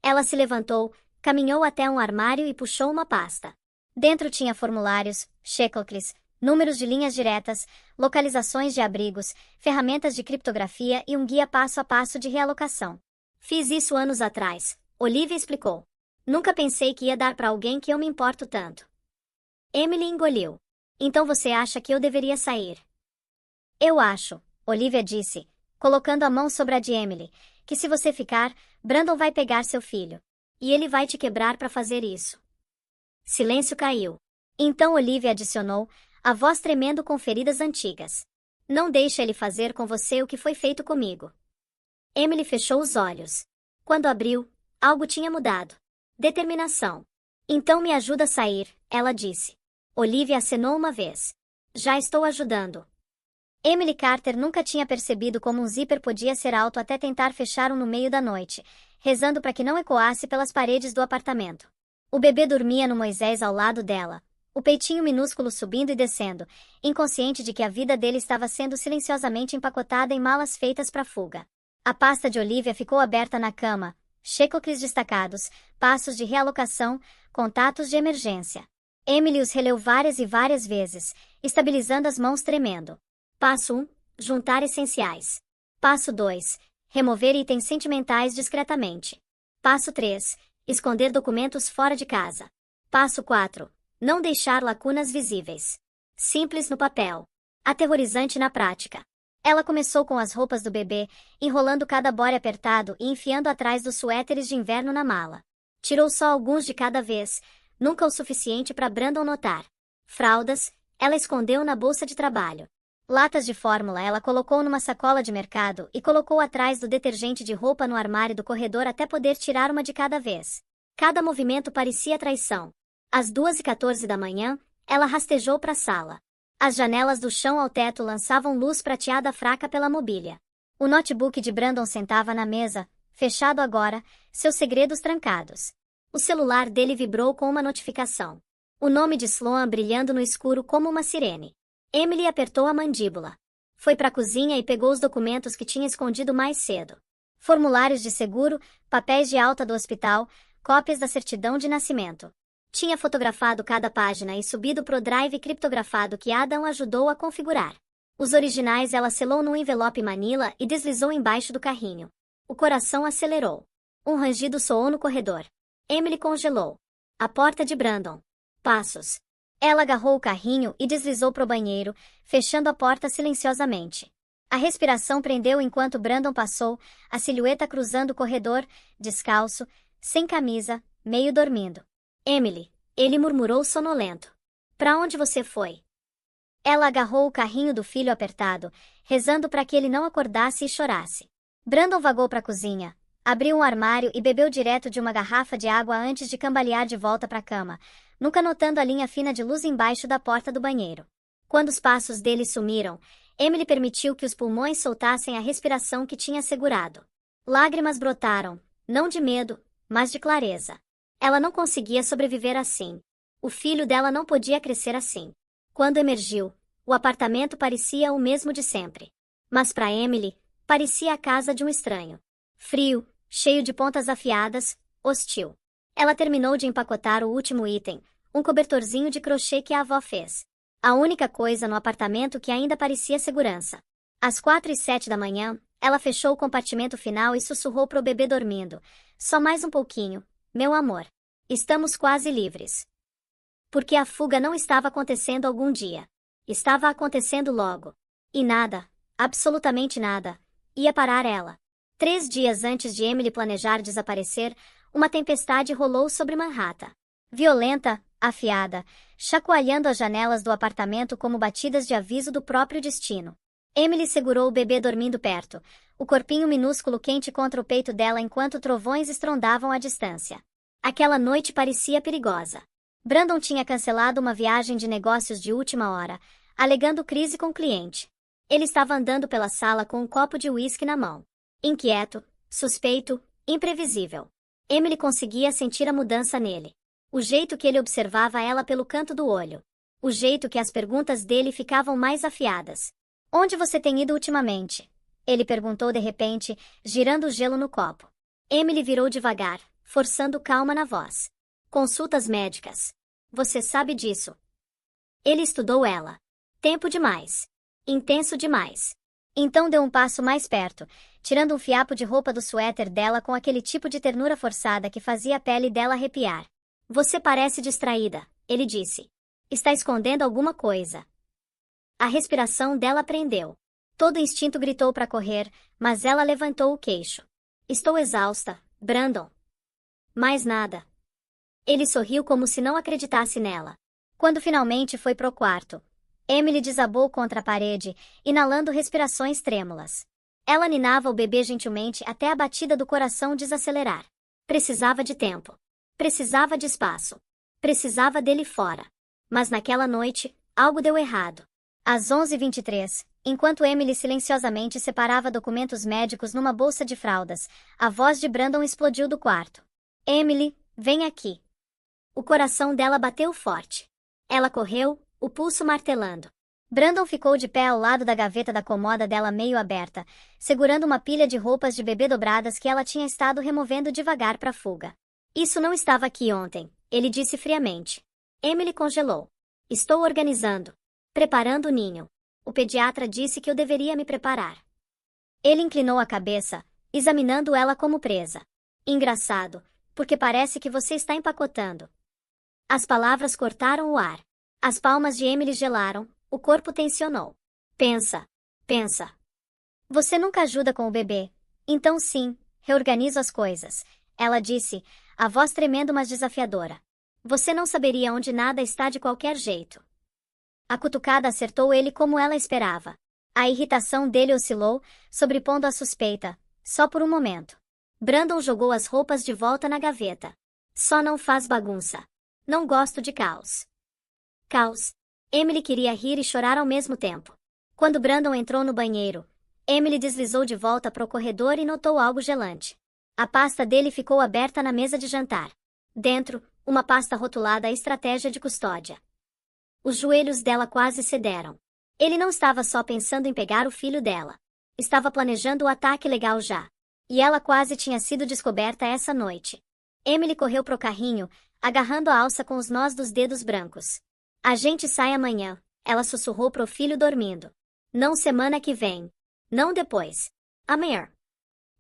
Ela se levantou, caminhou até um armário e puxou uma pasta. Dentro tinha formulários, checklists, números de linhas diretas, localizações de abrigos, ferramentas de criptografia e um guia passo a passo de realocação. Fiz isso anos atrás, Olivia explicou. Nunca pensei que ia dar para alguém que eu me importo tanto. Emily engoliu. Então você acha que eu deveria sair? Eu acho, Olivia disse, colocando a mão sobre a de Emily, que se você ficar, Brandon vai pegar seu filho. E ele vai te quebrar para fazer isso. Silêncio caiu. Então Olivia adicionou, a voz tremendo com feridas antigas. Não deixe ele fazer com você o que foi feito comigo. Emily fechou os olhos. Quando abriu, algo tinha mudado. Determinação. Então me ajuda a sair, ela disse. Olivia acenou uma vez. Já estou ajudando. Emily Carter nunca tinha percebido como um zíper podia ser alto até tentar fechar um no meio da noite, rezando para que não ecoasse pelas paredes do apartamento. O bebê dormia no Moisés ao lado dela, o peitinho minúsculo subindo e descendo, inconsciente de que a vida dele estava sendo silenciosamente empacotada em malas feitas para fuga. A pasta de Olivia ficou aberta na cama, checklists destacados, passos de realocação, contatos de emergência. Emily os releu várias e várias vezes, estabilizando as mãos tremendo. Passo 1. Juntar essenciais. Passo 2. Remover itens sentimentais discretamente. Passo 3. Esconder documentos fora de casa. Passo 4. Não deixar lacunas visíveis. Simples no papel. Aterrorizante na prática. Ela começou com as roupas do bebê, enrolando cada body apertado e enfiando atrás dos suéteres de inverno na mala. Tirou só alguns de cada vez, nunca o suficiente para Brandon notar. Fraldas, ela escondeu na bolsa de trabalho. Latas de fórmula ela colocou numa sacola de mercado e colocou atrás do detergente de roupa no armário do corredor até poder tirar uma de cada vez. Cada movimento parecia traição. Às 2h14 da manhã, ela rastejou para a sala. As janelas do chão ao teto lançavam luz prateada fraca pela mobília. O notebook de Brandon sentava na mesa, fechado agora, seus segredos trancados. O celular dele vibrou com uma notificação. O nome de Sloan brilhando no escuro como uma sirene. Emily apertou a mandíbula. Foi para a cozinha e pegou os documentos que tinha escondido mais cedo. Formulários de seguro, papéis de alta do hospital, cópias da certidão de nascimento. Tinha fotografado cada página e subido pro drive criptografado que Adam ajudou a configurar. Os originais ela selou num envelope manila e deslizou embaixo do carrinho. O coração acelerou. Um rangido soou no corredor. Emily congelou. A porta de Brandon. Passos. Ela agarrou o carrinho e deslizou pro banheiro, fechando a porta silenciosamente. A respiração prendeu enquanto Brandon passou, a silhueta cruzando o corredor, descalço, sem camisa, meio dormindo. Emily, ele murmurou sonolento. Para onde você foi? Ela agarrou o carrinho do filho apertado, rezando para que ele não acordasse e chorasse. Brandon vagou para a cozinha, abriu um armário e bebeu direto de uma garrafa de água antes de cambalear de volta para a cama, nunca notando a linha fina de luz embaixo da porta do banheiro. Quando os passos dele sumiram, Emily permitiu que os pulmões soltassem a respiração que tinha segurado. Lágrimas brotaram, não de medo, mas de clareza. Ela não conseguia sobreviver assim. O filho dela não podia crescer assim. Quando emergiu, o apartamento parecia o mesmo de sempre. Mas para Emily, parecia a casa de um estranho. Frio, cheio de pontas afiadas, hostil. Ela terminou de empacotar o último item, um cobertorzinho de crochê que a avó fez. A única coisa no apartamento que ainda parecia segurança. Às 4h07 da manhã, ela fechou o compartimento final e sussurrou pro bebê dormindo. Só mais um pouquinho, meu amor. Estamos quase livres. Porque a fuga não estava acontecendo algum dia. Estava acontecendo logo. E nada, absolutamente nada, ia parar ela. 3 dias antes de Emily planejar desaparecer, uma tempestade rolou sobre Manhattan. Violenta, afiada, chacoalhando as janelas do apartamento como batidas de aviso do próprio destino. Emily segurou o bebê dormindo perto, o corpinho minúsculo quente contra o peito dela enquanto trovões estrondavam à distância. Aquela noite parecia perigosa. Brandon tinha cancelado uma viagem de negócios de última hora, alegando crise com o cliente. Ele estava andando pela sala com um copo de uísque na mão. Inquieto, suspeito, imprevisível. Emily conseguia sentir a mudança nele. O jeito que ele observava ela pelo canto do olho. O jeito que as perguntas dele ficavam mais afiadas. Onde você tem ido ultimamente? Ele perguntou de repente, girando o gelo no copo. Emily virou devagar, forçando calma na voz. Consultas médicas. Você sabe disso. Ele estudou ela. Tempo demais. Intenso demais. Então deu um passo mais perto, tirando um fiapo de roupa do suéter dela com aquele tipo de ternura forçada que fazia a pele dela arrepiar. Você parece distraída, ele disse. Está escondendo alguma coisa. A respiração dela prendeu. Todo instinto gritou para correr, mas ela levantou o queixo. Estou exausta, Brandon. Mais nada. Ele sorriu como se não acreditasse nela. Quando finalmente foi pro quarto, Emily desabou contra a parede, inalando respirações trêmulas. Ela ninava o bebê gentilmente até a batida do coração desacelerar. Precisava de tempo. Precisava de espaço. Precisava dele fora. Mas naquela noite, algo deu errado. Às 11h23, enquanto Emily silenciosamente separava documentos médicos numa bolsa de fraldas, a voz de Brandon explodiu do quarto. Emily, vem aqui. O coração dela bateu forte. Ela correu, o pulso martelando. Brandon ficou de pé ao lado da gaveta da comoda dela meio aberta, segurando uma pilha de roupas de bebê dobradas que ela tinha estado removendo devagar para a fuga. Isso não estava aqui ontem, ele disse friamente. Emily congelou. Estou organizando. Preparando o ninho. O pediatra disse que eu deveria me preparar. Ele inclinou a cabeça, examinando ela como presa. Engraçado, porque parece que você está empacotando. As palavras cortaram o ar. As palmas de Emily gelaram, o corpo tensionou. Pensa. Você nunca ajuda com o bebê. Então sim, reorganizo as coisas. Ela disse, a voz tremendo mas desafiadora. Você não saberia onde nada está de qualquer jeito. A cutucada acertou ele como ela esperava. A irritação dele oscilou, sobrepondo a suspeita, só por um momento. Brandon jogou as roupas de volta na gaveta. Só não faz bagunça. Não gosto de caos. Caos. Emily queria rir e chorar ao mesmo tempo. Quando Brandon entrou no banheiro, Emily deslizou de volta para o corredor e notou algo gelante. A pasta dele ficou aberta na mesa de jantar. Dentro, uma pasta rotulada Estratégia de Custódia. Os joelhos dela quase cederam. Ele não estava só pensando em pegar o filho dela. Estava planejando o ataque legal já. E ela quase tinha sido descoberta essa noite. Emily correu pro carrinho, agarrando a alça com os nós dos dedos brancos. A gente sai amanhã, ela sussurrou pro filho dormindo. Não semana que vem. Não depois. Amanhã.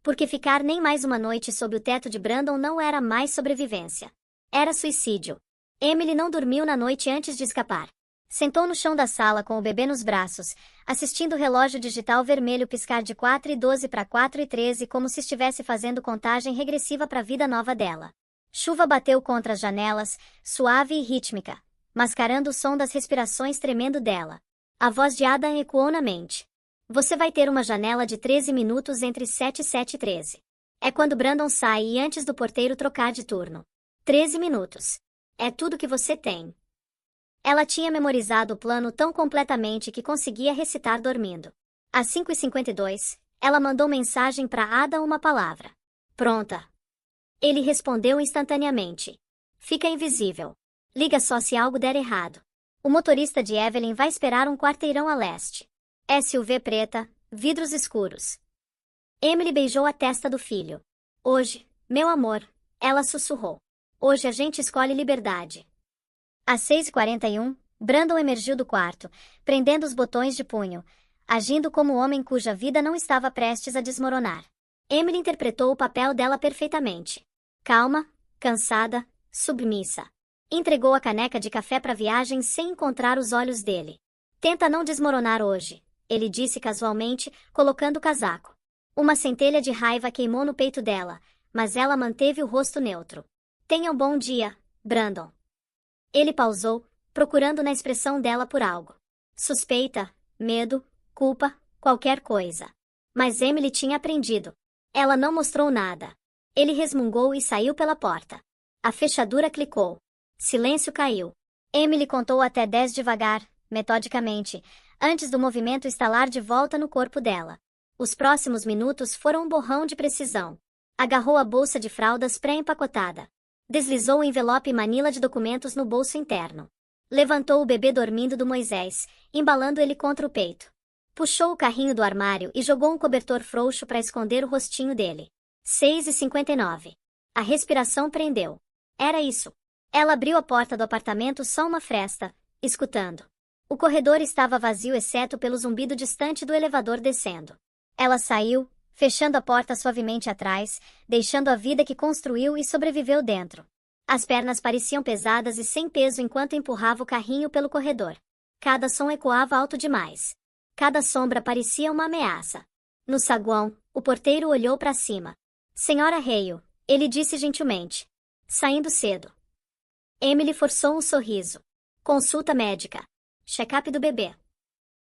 Porque ficar nem mais uma noite sob o teto de Brandon não era mais sobrevivência. Era suicídio. Emily não dormiu na noite antes de escapar. Sentou no chão da sala com o bebê nos braços, assistindo o relógio digital vermelho piscar de 4h12 para 4h13 como se estivesse fazendo contagem regressiva para a vida nova dela. Chuva bateu contra as janelas, suave e rítmica, mascarando o som das respirações tremendo dela. A voz de Adam ecoou na mente. Você vai ter uma janela de 13 minutos entre 7 e 7h13. É quando Brandon sai e antes do porteiro trocar de turno. 13 minutos. É tudo que você tem. Ela tinha memorizado o plano tão completamente que conseguia recitar dormindo. Às 5h52, ela mandou mensagem para Adam uma palavra. Pronta. Ele respondeu instantaneamente. Fica invisível. Liga só se algo der errado. O motorista de Evelyn vai esperar um quarteirão a leste. SUV preta, vidros escuros. Emily beijou a testa do filho. Hoje, meu amor, ela sussurrou. Hoje a gente escolhe liberdade. Às 6h41, Brandon emergiu do quarto, prendendo os botões de punho, agindo como homem cuja vida não estava prestes a desmoronar. Emily interpretou o papel dela perfeitamente. Calma, cansada, submissa. Entregou a caneca de café para a viagem sem encontrar os olhos dele. Tenta não desmoronar hoje, ele disse casualmente, colocando o casaco. Uma centelha de raiva queimou no peito dela, mas ela manteve o rosto neutro. Tenha um bom dia, Brandon. Ele pausou, procurando na expressão dela por algo. Suspeita, medo, culpa, qualquer coisa. Mas Emily tinha aprendido. Ela não mostrou nada. Ele resmungou e saiu pela porta. A fechadura clicou. Silêncio caiu. Emily contou até 10 devagar, metodicamente, antes do movimento estalar de volta no corpo dela. Os próximos minutos foram um borrão de precisão. Agarrou a bolsa de fraldas pré-empacotada. Deslizou o envelope e manila de documentos no bolso interno. Levantou o bebê dormindo do Moisés, embalando ele contra o peito. Puxou o carrinho do armário e jogou um cobertor frouxo para esconder o rostinho dele. 6h59. A respiração prendeu. Era isso. Ela abriu a porta do apartamento só uma fresta, escutando. O corredor estava vazio exceto pelo zumbido distante do elevador descendo. Ela saiu, fechando a porta suavemente atrás, deixando a vida que construiu e sobreviveu dentro. As pernas pareciam pesadas e sem peso enquanto empurrava o carrinho pelo corredor. Cada som ecoava alto demais. Cada sombra parecia uma ameaça. No saguão, o porteiro olhou para cima. Senhora Hale, ele disse gentilmente. Saindo cedo. Emily forçou um sorriso. Consulta médica. Check-up do bebê.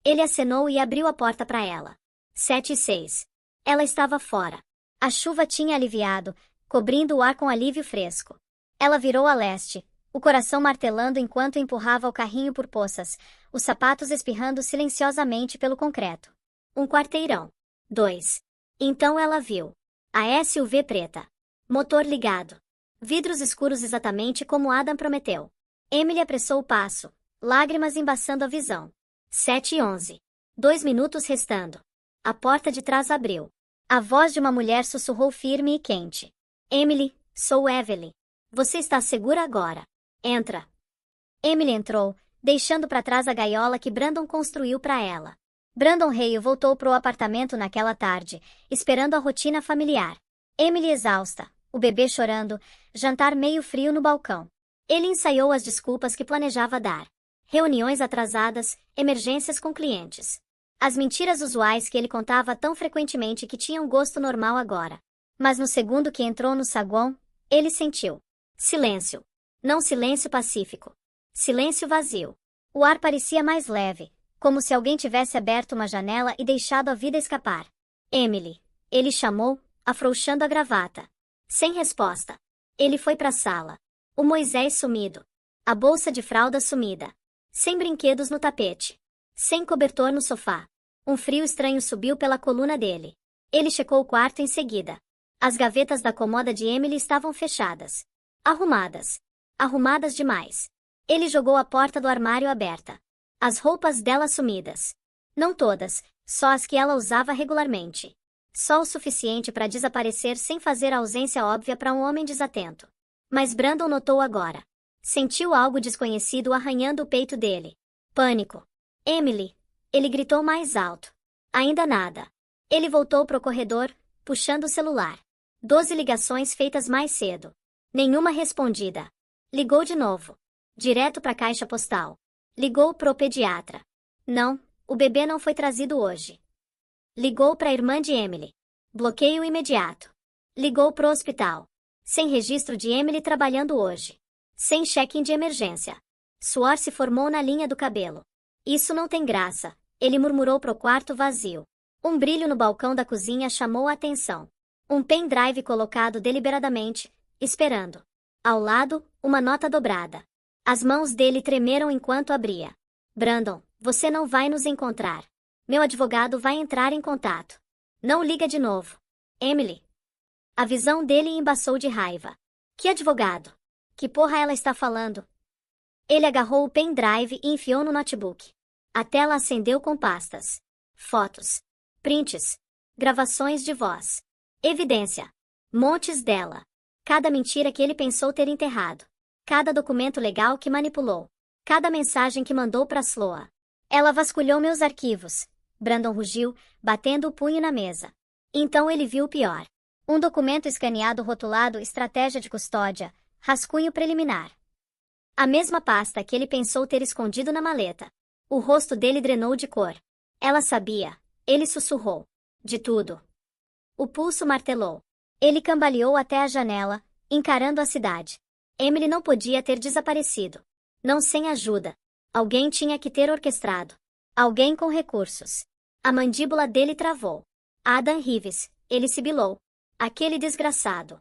Ele acenou e abriu a porta para ela. 7h06. Ela estava fora. A chuva tinha aliviado, cobrindo o ar com alívio fresco. Ela virou a leste, o coração martelando enquanto empurrava o carrinho por poças, os sapatos espirrando silenciosamente pelo concreto. Um quarteirão. 2. Então ela viu. A SUV preta. Motor ligado. Vidros escuros exatamente como Adam prometeu. Emily apressou o passo, lágrimas embaçando a visão. 7h11. 2 minutos restando. A porta de trás abriu. A voz de uma mulher sussurrou firme e quente. Emily, sou Evelyn. Você está segura agora. Entra. Emily entrou, deixando para trás a gaiola que Brandon construiu para ela. Brandon Hale voltou pro apartamento naquela tarde, esperando a rotina familiar. Emily exausta, o bebê chorando, jantar meio frio no balcão. Ele ensaiou as desculpas que planejava dar. Reuniões atrasadas, emergências com clientes. As mentiras usuais que ele contava tão frequentemente que tinham gosto normal agora. Mas no segundo que entrou no saguão, ele sentiu. Silêncio. Não silêncio pacífico. Silêncio vazio. O ar parecia mais leve, como se alguém tivesse aberto uma janela e deixado a vida escapar. Emily. Ele chamou, afrouxando a gravata. Sem resposta. Ele foi para a sala. O Moisés sumido. A bolsa de fralda sumida. Sem brinquedos no tapete. Sem cobertor no sofá. Um frio estranho subiu pela coluna dele. Ele checou o quarto em seguida. As gavetas da cômoda de Emily estavam fechadas. Arrumadas. Arrumadas demais. Ele jogou a porta do armário aberta. As roupas dela sumidas. Não todas, só as que ela usava regularmente. Só o suficiente para desaparecer sem fazer a ausência óbvia para um homem desatento. Mas Brandon notou agora. Sentiu algo desconhecido arranhando o peito dele. Pânico. Emily. Ele gritou mais alto. Ainda nada. Ele voltou pro corredor, puxando o celular. 12 ligações feitas mais cedo. Nenhuma respondida. Ligou de novo. Direto para a caixa postal. Ligou pro pediatra. Não, o bebê não foi trazido hoje. Ligou para a irmã de Emily. Bloqueio imediato. Ligou pro hospital. Sem registro de Emily trabalhando hoje. Sem check-in de emergência. Suor se formou na linha do cabelo. Isso não tem graça, ele murmurou pro quarto vazio. Um brilho no balcão da cozinha chamou a atenção. Um pendrive colocado deliberadamente, esperando. Ao lado, uma nota dobrada. As mãos dele tremeram enquanto abria. Brandon, você não vai nos encontrar. Meu advogado vai entrar em contato. Não liga de novo. Emily. A visão dele embaçou de raiva. Que advogado? Que porra ela está falando? Ele agarrou o pendrive e enfiou no notebook. A tela acendeu com pastas. Fotos. Prints. Gravações de voz. Evidência. Montes dela. Cada mentira que ele pensou ter enterrado. Cada documento legal que manipulou. Cada mensagem que mandou para Sloa. Ela vasculhou meus arquivos. Brandon rugiu, batendo o punho na mesa. Então ele viu o pior. Um documento escaneado rotulado Estratégia de Custódia, Rascunho preliminar. A mesma pasta que ele pensou ter escondido na maleta. O rosto dele drenou de cor. Ela sabia. Ele sussurrou. De tudo. O pulso martelou. Ele cambaleou até a janela, encarando a cidade. Emily não podia ter desaparecido. Não sem ajuda. Alguém tinha que ter orquestrado. Alguém com recursos. A mandíbula dele travou. Adam Reeves, ele sibilou. Aquele desgraçado.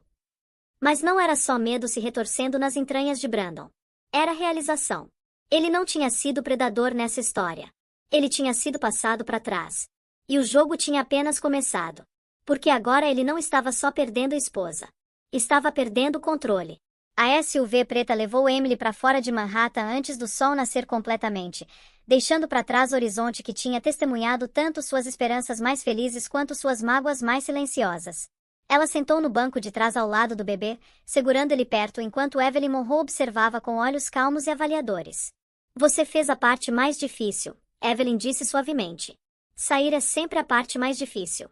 Mas não era só medo se retorcendo nas entranhas de Brandon. Era realização. Ele não tinha sido predador nessa história. Ele tinha sido passado para trás. E o jogo tinha apenas começado. Porque agora ele não estava só perdendo a esposa. Estava perdendo o controle. A SUV preta levou Emily para fora de Manhattan antes do sol nascer completamente, deixando para trás o horizonte que tinha testemunhado tanto suas esperanças mais felizes quanto suas mágoas mais silenciosas. Ela sentou no banco de trás ao lado do bebê, segurando ele perto enquanto Evelyn Monroe observava com olhos calmos e avaliadores. Você fez a parte mais difícil, Evelyn disse suavemente. Sair é sempre a parte mais difícil.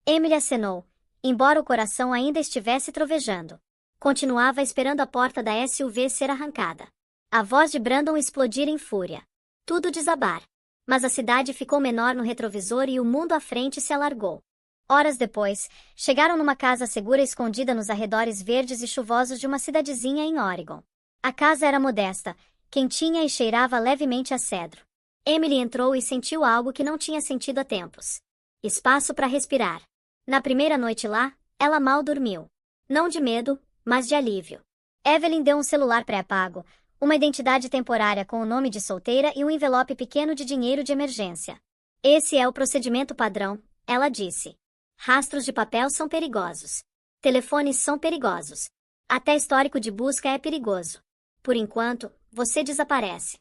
Emily acenou, embora o coração ainda estivesse trovejando. Continuava esperando a porta da SUV ser arrancada. A voz de Brandon explodir em fúria. Tudo desabar. Mas a cidade ficou menor no retrovisor e o mundo à frente se alargou. Horas depois, chegaram numa casa segura escondida nos arredores verdes e chuvosos de uma cidadezinha em Oregon. A casa era modesta, quentinha e cheirava levemente a cedro. Emily entrou e sentiu algo que não tinha sentido há tempos. Espaço para respirar. Na primeira noite lá, ela mal dormiu. Não de medo, mas de alívio. Evelyn deu um celular pré-pago, uma identidade temporária com o nome de solteira e um envelope pequeno de dinheiro de emergência. Esse é o procedimento padrão, ela disse. Rastros de papel são perigosos. Telefones são perigosos. Até histórico de busca é perigoso. Por enquanto, você desaparece.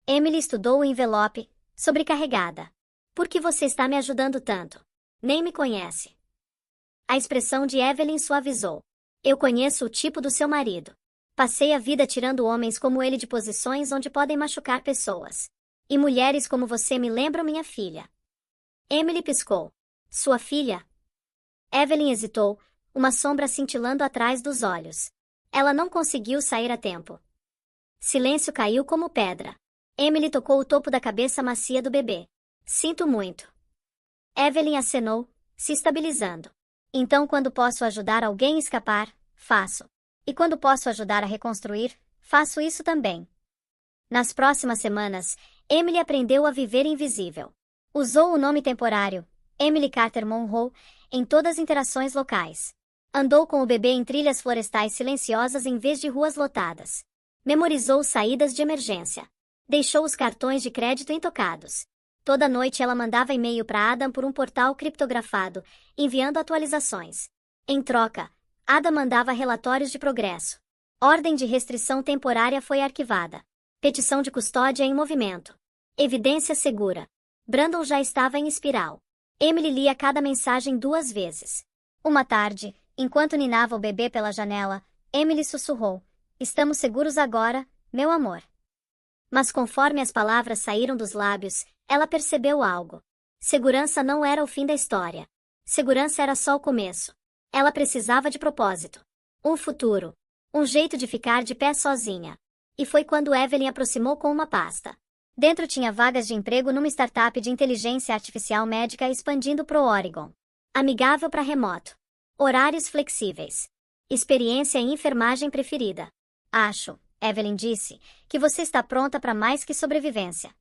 Emily estudou o envelope, sobrecarregada. Por que você está me ajudando tanto? Nem me conhece. A expressão de Evelyn suavizou. Eu conheço o tipo do seu marido. Passei a vida tirando homens como ele de posições onde podem machucar pessoas. E mulheres como você me lembram minha filha. Emily piscou. Sua filha? Evelyn hesitou, uma sombra cintilando atrás dos olhos. Ela não conseguiu sair a tempo. Silêncio caiu como pedra. Emily tocou o topo da cabeça macia do bebê. Sinto muito. Evelyn acenou, se estabilizando. Então, quando posso ajudar alguém a escapar, faço. E quando posso ajudar a reconstruir, faço isso também. Nas próximas semanas, Emily aprendeu a viver invisível. Usou o nome temporário, Emily Carter Monroe, em todas as interações locais. Andou com o bebê em trilhas florestais silenciosas em vez de ruas lotadas. Memorizou saídas de emergência. Deixou os cartões de crédito intocados. Toda noite ela mandava e-mail para Adam por um portal criptografado, enviando atualizações. Em troca, Adam mandava relatórios de progresso. Ordem de restrição temporária foi arquivada. Petição de custódia em movimento. Evidência segura. Brandon já estava em espiral. Emily lia cada mensagem 2 vezes. Uma tarde, enquanto ninava o bebê pela janela, Emily sussurrou. Estamos seguros agora, meu amor. Mas conforme as palavras saíram dos lábios, ela percebeu algo. Segurança não era o fim da história. Segurança era só o começo. Ela precisava de propósito. Um futuro. Um jeito de ficar de pé sozinha. E foi quando Evelyn aproximou com uma pasta. Dentro tinha vagas de emprego numa startup de inteligência artificial médica expandindo pro Oregon. Amigável para remoto. Horários flexíveis. Experiência em enfermagem preferida. Acho, Evelyn disse, que você está pronta para mais que sobrevivência.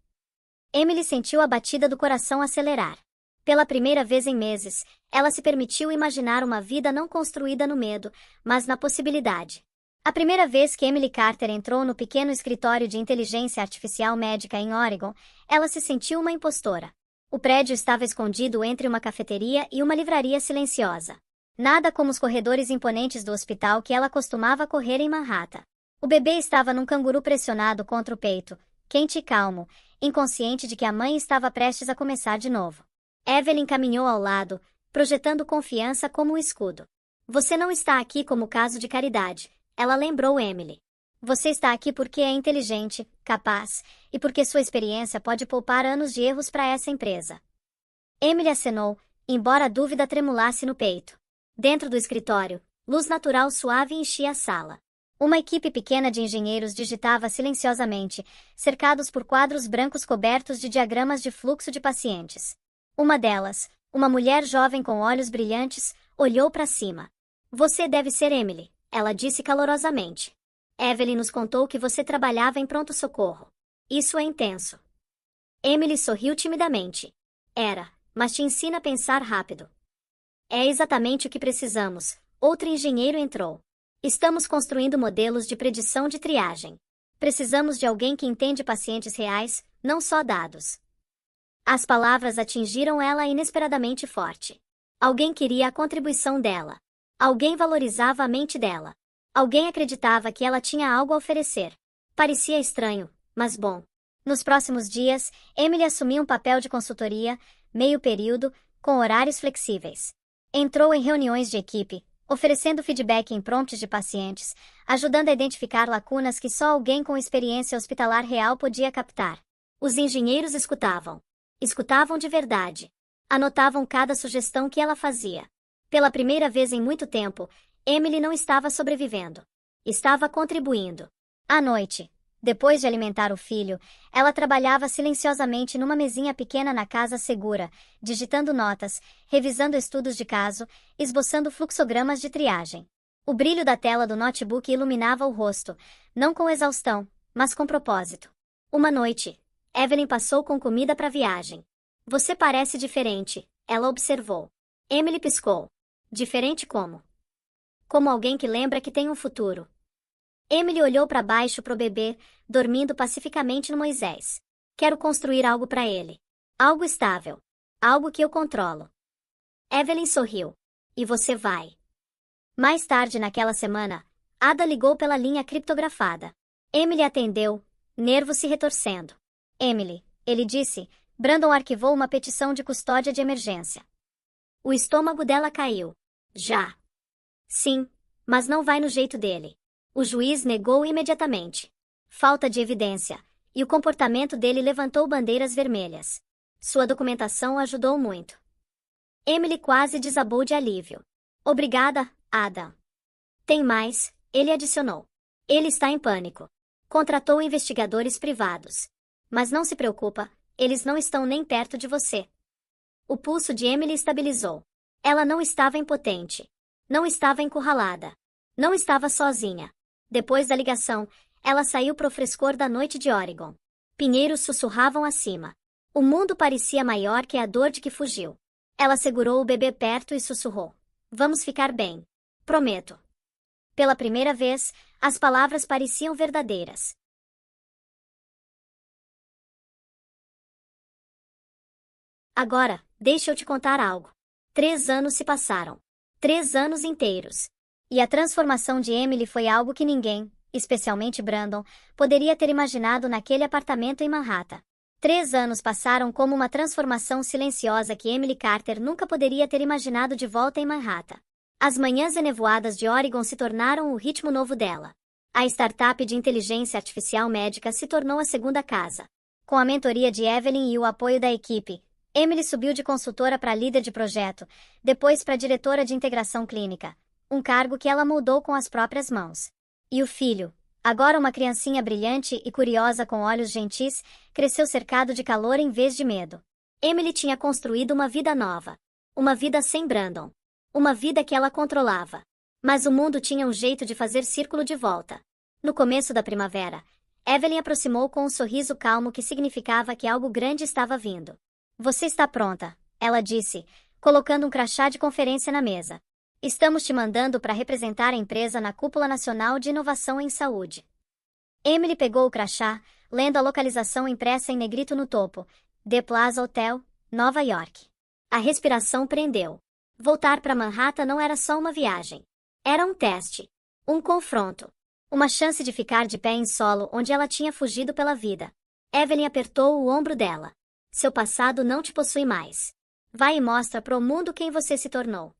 Emily sentiu a batida do coração acelerar. Pela primeira vez em meses, ela se permitiu imaginar uma vida não construída no medo, mas na possibilidade. A primeira vez que Emily Carter entrou no pequeno escritório de inteligência artificial médica em Oregon, ela se sentiu uma impostora. O prédio estava escondido entre uma cafeteria e uma livraria silenciosa. Nada como os corredores imponentes do hospital que ela costumava correr em Manhattan. O bebê estava num canguru pressionado contra o peito, quente e calmo, inconsciente de que a mãe estava prestes a começar de novo. Evelyn caminhou ao lado, projetando confiança como um escudo. Você não está aqui como caso de caridade, ela lembrou Emily. Você está aqui porque é inteligente, capaz, e porque sua experiência pode poupar anos de erros para essa empresa. Emily acenou, embora a dúvida tremulasse no peito. Dentro do escritório, luz natural suave enchia a sala. Uma equipe pequena de engenheiros digitava silenciosamente, cercados por quadros brancos cobertos de diagramas de fluxo de pacientes. Uma delas, uma mulher jovem com olhos brilhantes, olhou para cima. Você deve ser Emily, ela disse calorosamente. Evelyn nos contou que você trabalhava em pronto-socorro. Isso é intenso. Emily sorriu timidamente. Era, mas te ensina a pensar rápido. É exatamente o que precisamos. Outro engenheiro entrou. Estamos construindo modelos de predição de triagem. Precisamos de alguém que entende pacientes reais, não só dados. As palavras atingiram ela inesperadamente forte. Alguém queria a contribuição dela. Alguém valorizava a mente dela. Alguém acreditava que ela tinha algo a oferecer. Parecia estranho, mas bom. Nos próximos dias, Emily assumiu um papel de consultoria, meio período, com horários flexíveis. Entrou em reuniões de equipe, oferecendo feedback em prompts de pacientes, ajudando a identificar lacunas que só alguém com experiência hospitalar real podia captar. Os engenheiros escutavam. Escutavam de verdade. Anotavam cada sugestão que ela fazia. Pela primeira vez em muito tempo, Emily não estava sobrevivendo. Estava contribuindo. À noite, depois de alimentar o filho, ela trabalhava silenciosamente numa mesinha pequena na casa segura, digitando notas, revisando estudos de caso, esboçando fluxogramas de triagem. O brilho da tela do notebook iluminava o rosto, não com exaustão, mas com propósito. Uma noite, Evelyn passou com comida para a viagem. Você parece diferente, ela observou. Emily piscou. Diferente como? Como alguém que lembra que tem um futuro. Emily olhou para baixo pro bebê, dormindo pacificamente no Moisés. Quero construir algo para ele. Algo estável. Algo que eu controlo. Evelyn sorriu. E você vai. Mais tarde naquela semana, Ada ligou pela linha criptografada. Emily atendeu, nervos se retorcendo. Emily, ele disse, Brandon arquivou uma petição de custódia de emergência. O estômago dela caiu. Já. Sim, mas não vai no jeito dele. O juiz negou imediatamente. Falta de evidência, e o comportamento dele levantou bandeiras vermelhas. Sua documentação ajudou muito. Emily quase desabou de alívio. Obrigada, Ada. Tem mais, ele adicionou. Ele está em pânico. Contratou investigadores privados. Mas não se preocupa, eles não estão nem perto de você. O pulso de Emily estabilizou. Ela não estava impotente. Não estava encurralada. Não estava sozinha. Depois da ligação, ela saiu pro frescor da noite de Oregon. Pinheiros sussurravam acima. O mundo parecia maior que a dor de que fugiu. Ela segurou o bebê perto e sussurrou. Vamos ficar bem. Prometo. Pela primeira vez, as palavras pareciam verdadeiras. Agora, deixa eu te contar algo. 3 anos se passaram. 3 anos inteiros. E a transformação de Emily foi algo que ninguém, especialmente Brandon, poderia ter imaginado naquele apartamento em Manhattan. 3 anos passaram como uma transformação silenciosa que Emily Carter nunca poderia ter imaginado de volta em Manhattan. As manhãs enevoadas de Oregon se tornaram o ritmo novo dela. A startup de inteligência artificial médica se tornou a segunda casa. Com a mentoria de Evelyn e o apoio da equipe, Emily subiu de consultora para líder de projeto, depois para diretora de integração clínica, um cargo que ela moldou com as próprias mãos. E o filho, agora uma criancinha brilhante e curiosa com olhos gentis, cresceu cercado de calor em vez de medo. Emily tinha construído uma vida nova. Uma vida sem Brandon. Uma vida que ela controlava. Mas o mundo tinha um jeito de fazer círculo de volta. No começo da primavera, Evelyn aproximou com um sorriso calmo que significava que algo grande estava vindo. Você está pronta, ela disse, colocando um crachá de conferência na mesa. Estamos te mandando para representar a empresa na Cúpula Nacional de Inovação em Saúde. Emily pegou o crachá, lendo a localização impressa em negrito no topo. The Plaza Hotel, Nova York. A respiração prendeu. Voltar para Manhattan não era só uma viagem. Era um teste. Um confronto. Uma chance de ficar de pé em solo onde ela tinha fugido pela vida. Evelyn apertou o ombro dela. Seu passado não te possui mais. Vai e mostra pro mundo quem você se tornou.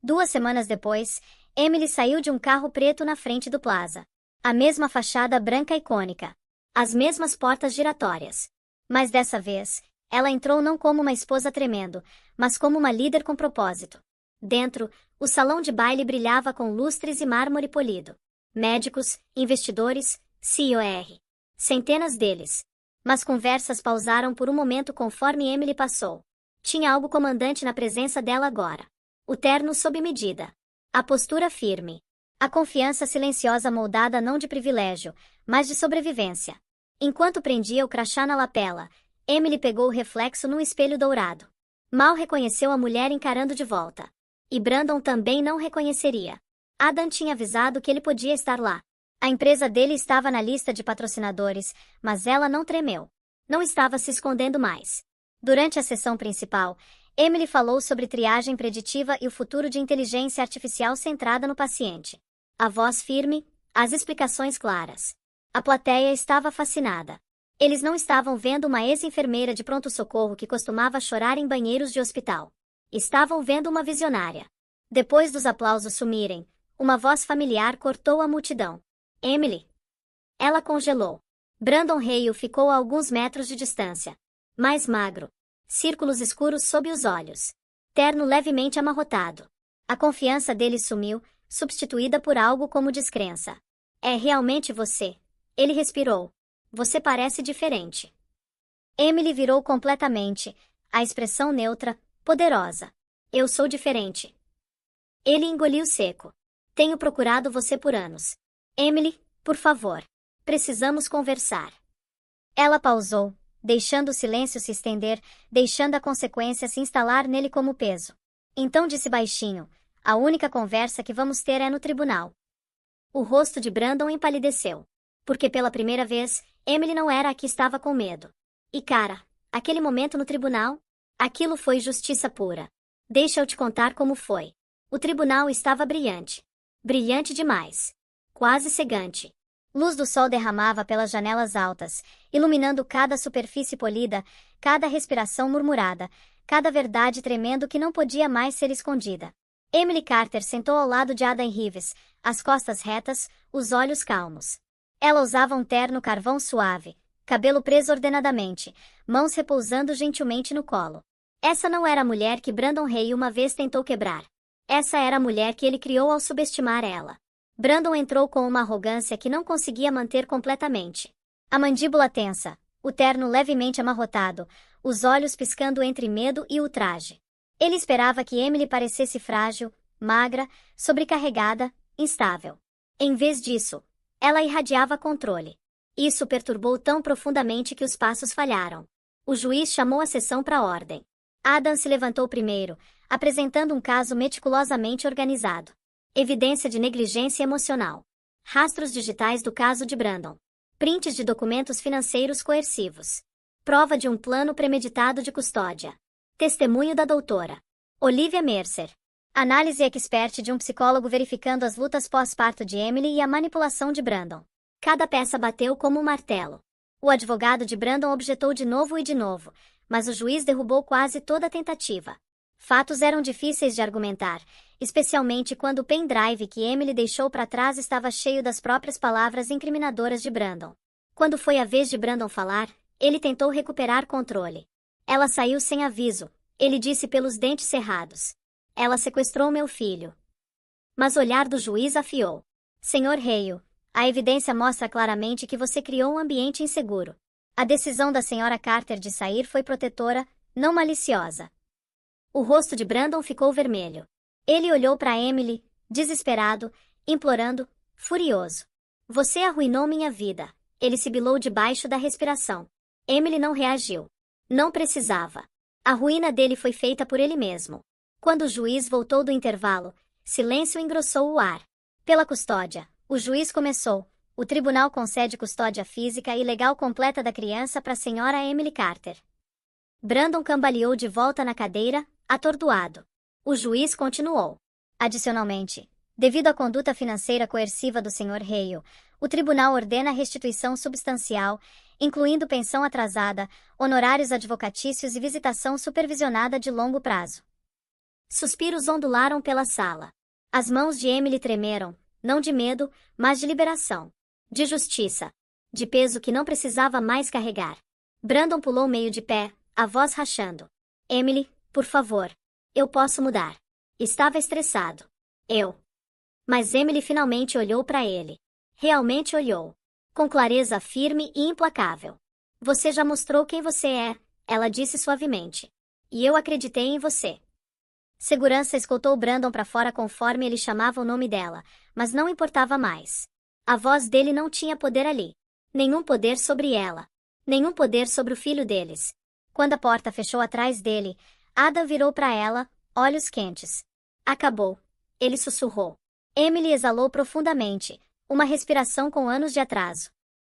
2 semanas depois, Emily saiu de um carro preto na frente do Plaza. A mesma fachada branca icônica. As mesmas portas giratórias. Mas dessa vez, ela entrou não como uma esposa tremendo, mas como uma líder com propósito. Dentro, o salão de baile brilhava com lustres e mármore polido. médicos, investidores, CEOs. Centenas deles. Mas conversas pausaram por um momento conforme Emily passou. Tinha algo comandante na presença dela agora. O terno sob medida. A postura firme. A confiança silenciosa moldada não de privilégio, mas de sobrevivência. Enquanto prendia o crachá na lapela, Emily pegou o reflexo num espelho dourado. Mal reconheceu a mulher encarando de volta. E Brandon também não reconheceria. Adam tinha avisado que ele podia estar lá. A empresa dele estava na lista de patrocinadores, mas ela não tremeu. Não estava se escondendo mais. Durante a sessão principal, Emily falou sobre triagem preditiva e o futuro de inteligência artificial centrada no paciente. A voz firme, as explicações claras. A plateia estava fascinada. Eles não estavam vendo uma ex-enfermeira de pronto-socorro que costumava chorar em banheiros de hospital. Estavam vendo uma visionária. Depois dos aplausos sumirem, uma voz familiar cortou a multidão. Emily. Ela congelou. Brandon Hale ficou a alguns metros de distância. Mais magro. Círculos escuros sob os olhos. Terno levemente amarrotado. A confiança dele sumiu, substituída por algo como descrença. É realmente você. Ele respirou. Você parece diferente. Emily virou completamente, a expressão neutra, poderosa. Eu sou diferente. Ele engoliu seco. Tenho procurado você por anos. Emily, por favor. Precisamos conversar. Ela pausou, deixando o silêncio se estender, deixando a consequência se instalar nele como peso. Então disse baixinho, a única conversa que vamos ter é no tribunal. O rosto de Brandon empalideceu. Porque pela primeira vez, Emily não era a que estava com medo. E cara, aquele momento no tribunal? Aquilo foi justiça pura. Deixa eu te contar como foi. O tribunal estava brilhante. Brilhante demais. Quase cegante. Luz do sol derramava pelas janelas altas, iluminando cada superfície polida, cada respiração murmurada, cada verdade tremendo que não podia mais ser escondida. Emily Carter sentou ao lado de Adam Reeves, as costas retas, os olhos calmos. Ela usava um terno carvão suave, cabelo preso ordenadamente, mãos repousando gentilmente no colo. Essa não era a mulher que Brandon Hale uma vez tentou quebrar. Essa era a mulher que ele criou ao subestimar ela. Brandon entrou com uma arrogância que não conseguia manter completamente. A mandíbula tensa, o terno levemente amarrotado, os olhos piscando entre medo e ultraje. Ele esperava que Emily parecesse frágil, magra, sobrecarregada, instável. Em vez disso, ela irradiava controle. Isso perturbou tão profundamente que os passos falharam. O juiz chamou a sessão para a ordem. Adam se levantou primeiro, apresentando um caso meticulosamente organizado. Evidência de negligência emocional. Rastros digitais do caso de Brandon. Prints de documentos financeiros coercivos. Prova de um plano premeditado de custódia. Testemunho da doutora Olivia Mercer. Análise expert de um psicólogo verificando as lutas pós-parto de Emily e a manipulação de Brandon. Cada peça bateu como um martelo. O advogado de Brandon objetou de novo e de novo, mas o juiz derrubou quase toda a tentativa. Fatos eram difíceis de argumentar, especialmente quando o pendrive que Emily deixou para trás estava cheio das próprias palavras incriminadoras de Brandon. Quando foi a vez de Brandon falar, ele tentou recuperar controle. Ela saiu sem aviso, ele disse pelos dentes cerrados. Ela sequestrou meu filho. Mas o olhar do juiz afiou. Senhor Hale, a evidência mostra claramente que você criou um ambiente inseguro. A decisão da senhora Carter de sair foi protetora, não maliciosa. O rosto de Brandon ficou vermelho. Ele olhou para Emily, desesperado, implorando, furioso. Você arruinou minha vida. Ele sibilou debaixo da respiração. Emily não reagiu. Não precisava. A ruína dele foi feita por ele mesmo. Quando o juiz voltou do intervalo, silêncio engrossou o ar. Pela custódia, o juiz começou. O tribunal concede custódia física e legal completa da criança para a senhora Emily Carter. Brandon cambaleou de volta na cadeira, atordoado. O juiz continuou. Adicionalmente, devido à conduta financeira coerciva do Sr. Hale, o tribunal ordena a restituição substancial, incluindo pensão atrasada, honorários advocatícios e visitação supervisionada de longo prazo. Suspiros ondularam pela sala. As mãos de Emily tremeram, não de medo, mas de liberação. De justiça. De peso que não precisava mais carregar. Brandon pulou meio de pé, a voz rachando. Emily, por favor. Eu posso mudar. Estava estressado. Mas Emily finalmente olhou para ele. Realmente olhou. Com clareza firme e implacável. Você já mostrou quem você é, ela disse suavemente. E eu acreditei em você. Segurança escoltou Brandon para fora conforme ele chamava o nome dela, mas não importava mais. A voz dele não tinha poder ali. Nenhum poder sobre ela. Nenhum poder sobre o filho deles. Quando a porta fechou atrás dele, Adam virou para ela, olhos quentes. Acabou. Ele sussurrou. Emily exalou profundamente, uma respiração com anos de atraso.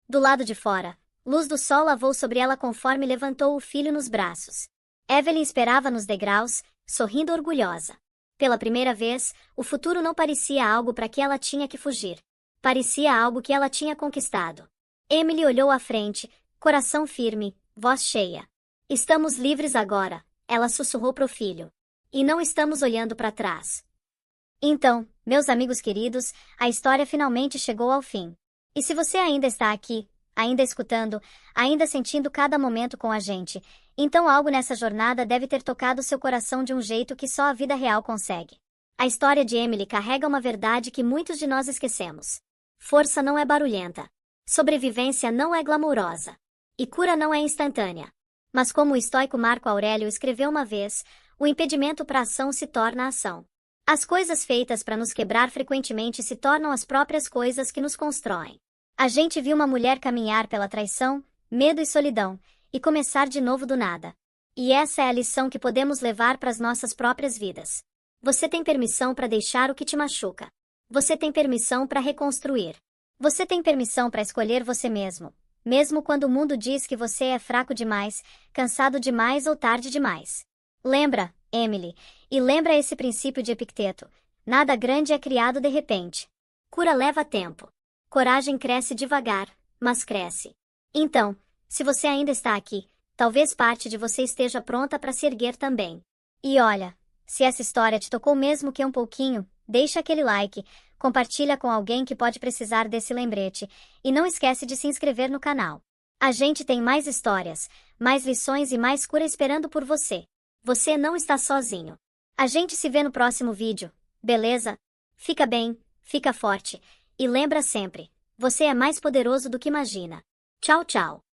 Do lado de fora, luz do sol lavou sobre ela conforme levantou o filho nos braços. Evelyn esperava nos degraus, sorrindo orgulhosa. Pela primeira vez, o futuro não parecia algo para que ela tinha que fugir. Parecia algo que ela tinha conquistado. Emily olhou à frente, coração firme, voz cheia. Estamos livres agora, ela sussurrou pro filho. E não estamos olhando para trás. Então, meus amigos queridos, a história finalmente chegou ao fim. E se você ainda está aqui, ainda escutando, ainda sentindo cada momento com a gente, então algo nessa jornada deve ter tocado seu coração de um jeito que só a vida real consegue. A história de Emily carrega uma verdade que muitos de nós esquecemos. Força não é barulhenta. Sobrevivência não é glamourosa. E cura não é instantânea. Mas como o estoico Marco Aurélio escreveu uma vez, o impedimento para a ação se torna ação. As coisas feitas para nos quebrar frequentemente se tornam as próprias coisas que nos constroem. A gente viu uma mulher caminhar pela traição, medo e solidão, e começar de novo do nada. E essa é a lição que podemos levar para as nossas próprias vidas. Você tem permissão para deixar o que te machuca. Você tem permissão para reconstruir. Você tem permissão para escolher você mesmo, mesmo quando o mundo diz que você é fraco demais, cansado demais ou tarde demais. Lembra, Emily, e lembra esse princípio de Epicteto: nada grande é criado de repente. Cura leva tempo. Coragem cresce devagar, mas cresce. Então, se você ainda está aqui, talvez parte de você esteja pronta para se erguer também. E olha, se essa história te tocou mesmo que um pouquinho, deixa aquele like, compartilha com alguém que pode precisar desse lembrete, e não esquece de se inscrever no canal. A gente tem mais histórias, mais lições e mais cura esperando por você. Você não está sozinho. A gente se vê no próximo vídeo, beleza? Fica bem, fica forte, e lembra sempre, você é mais poderoso do que imagina. Tchau, tchau.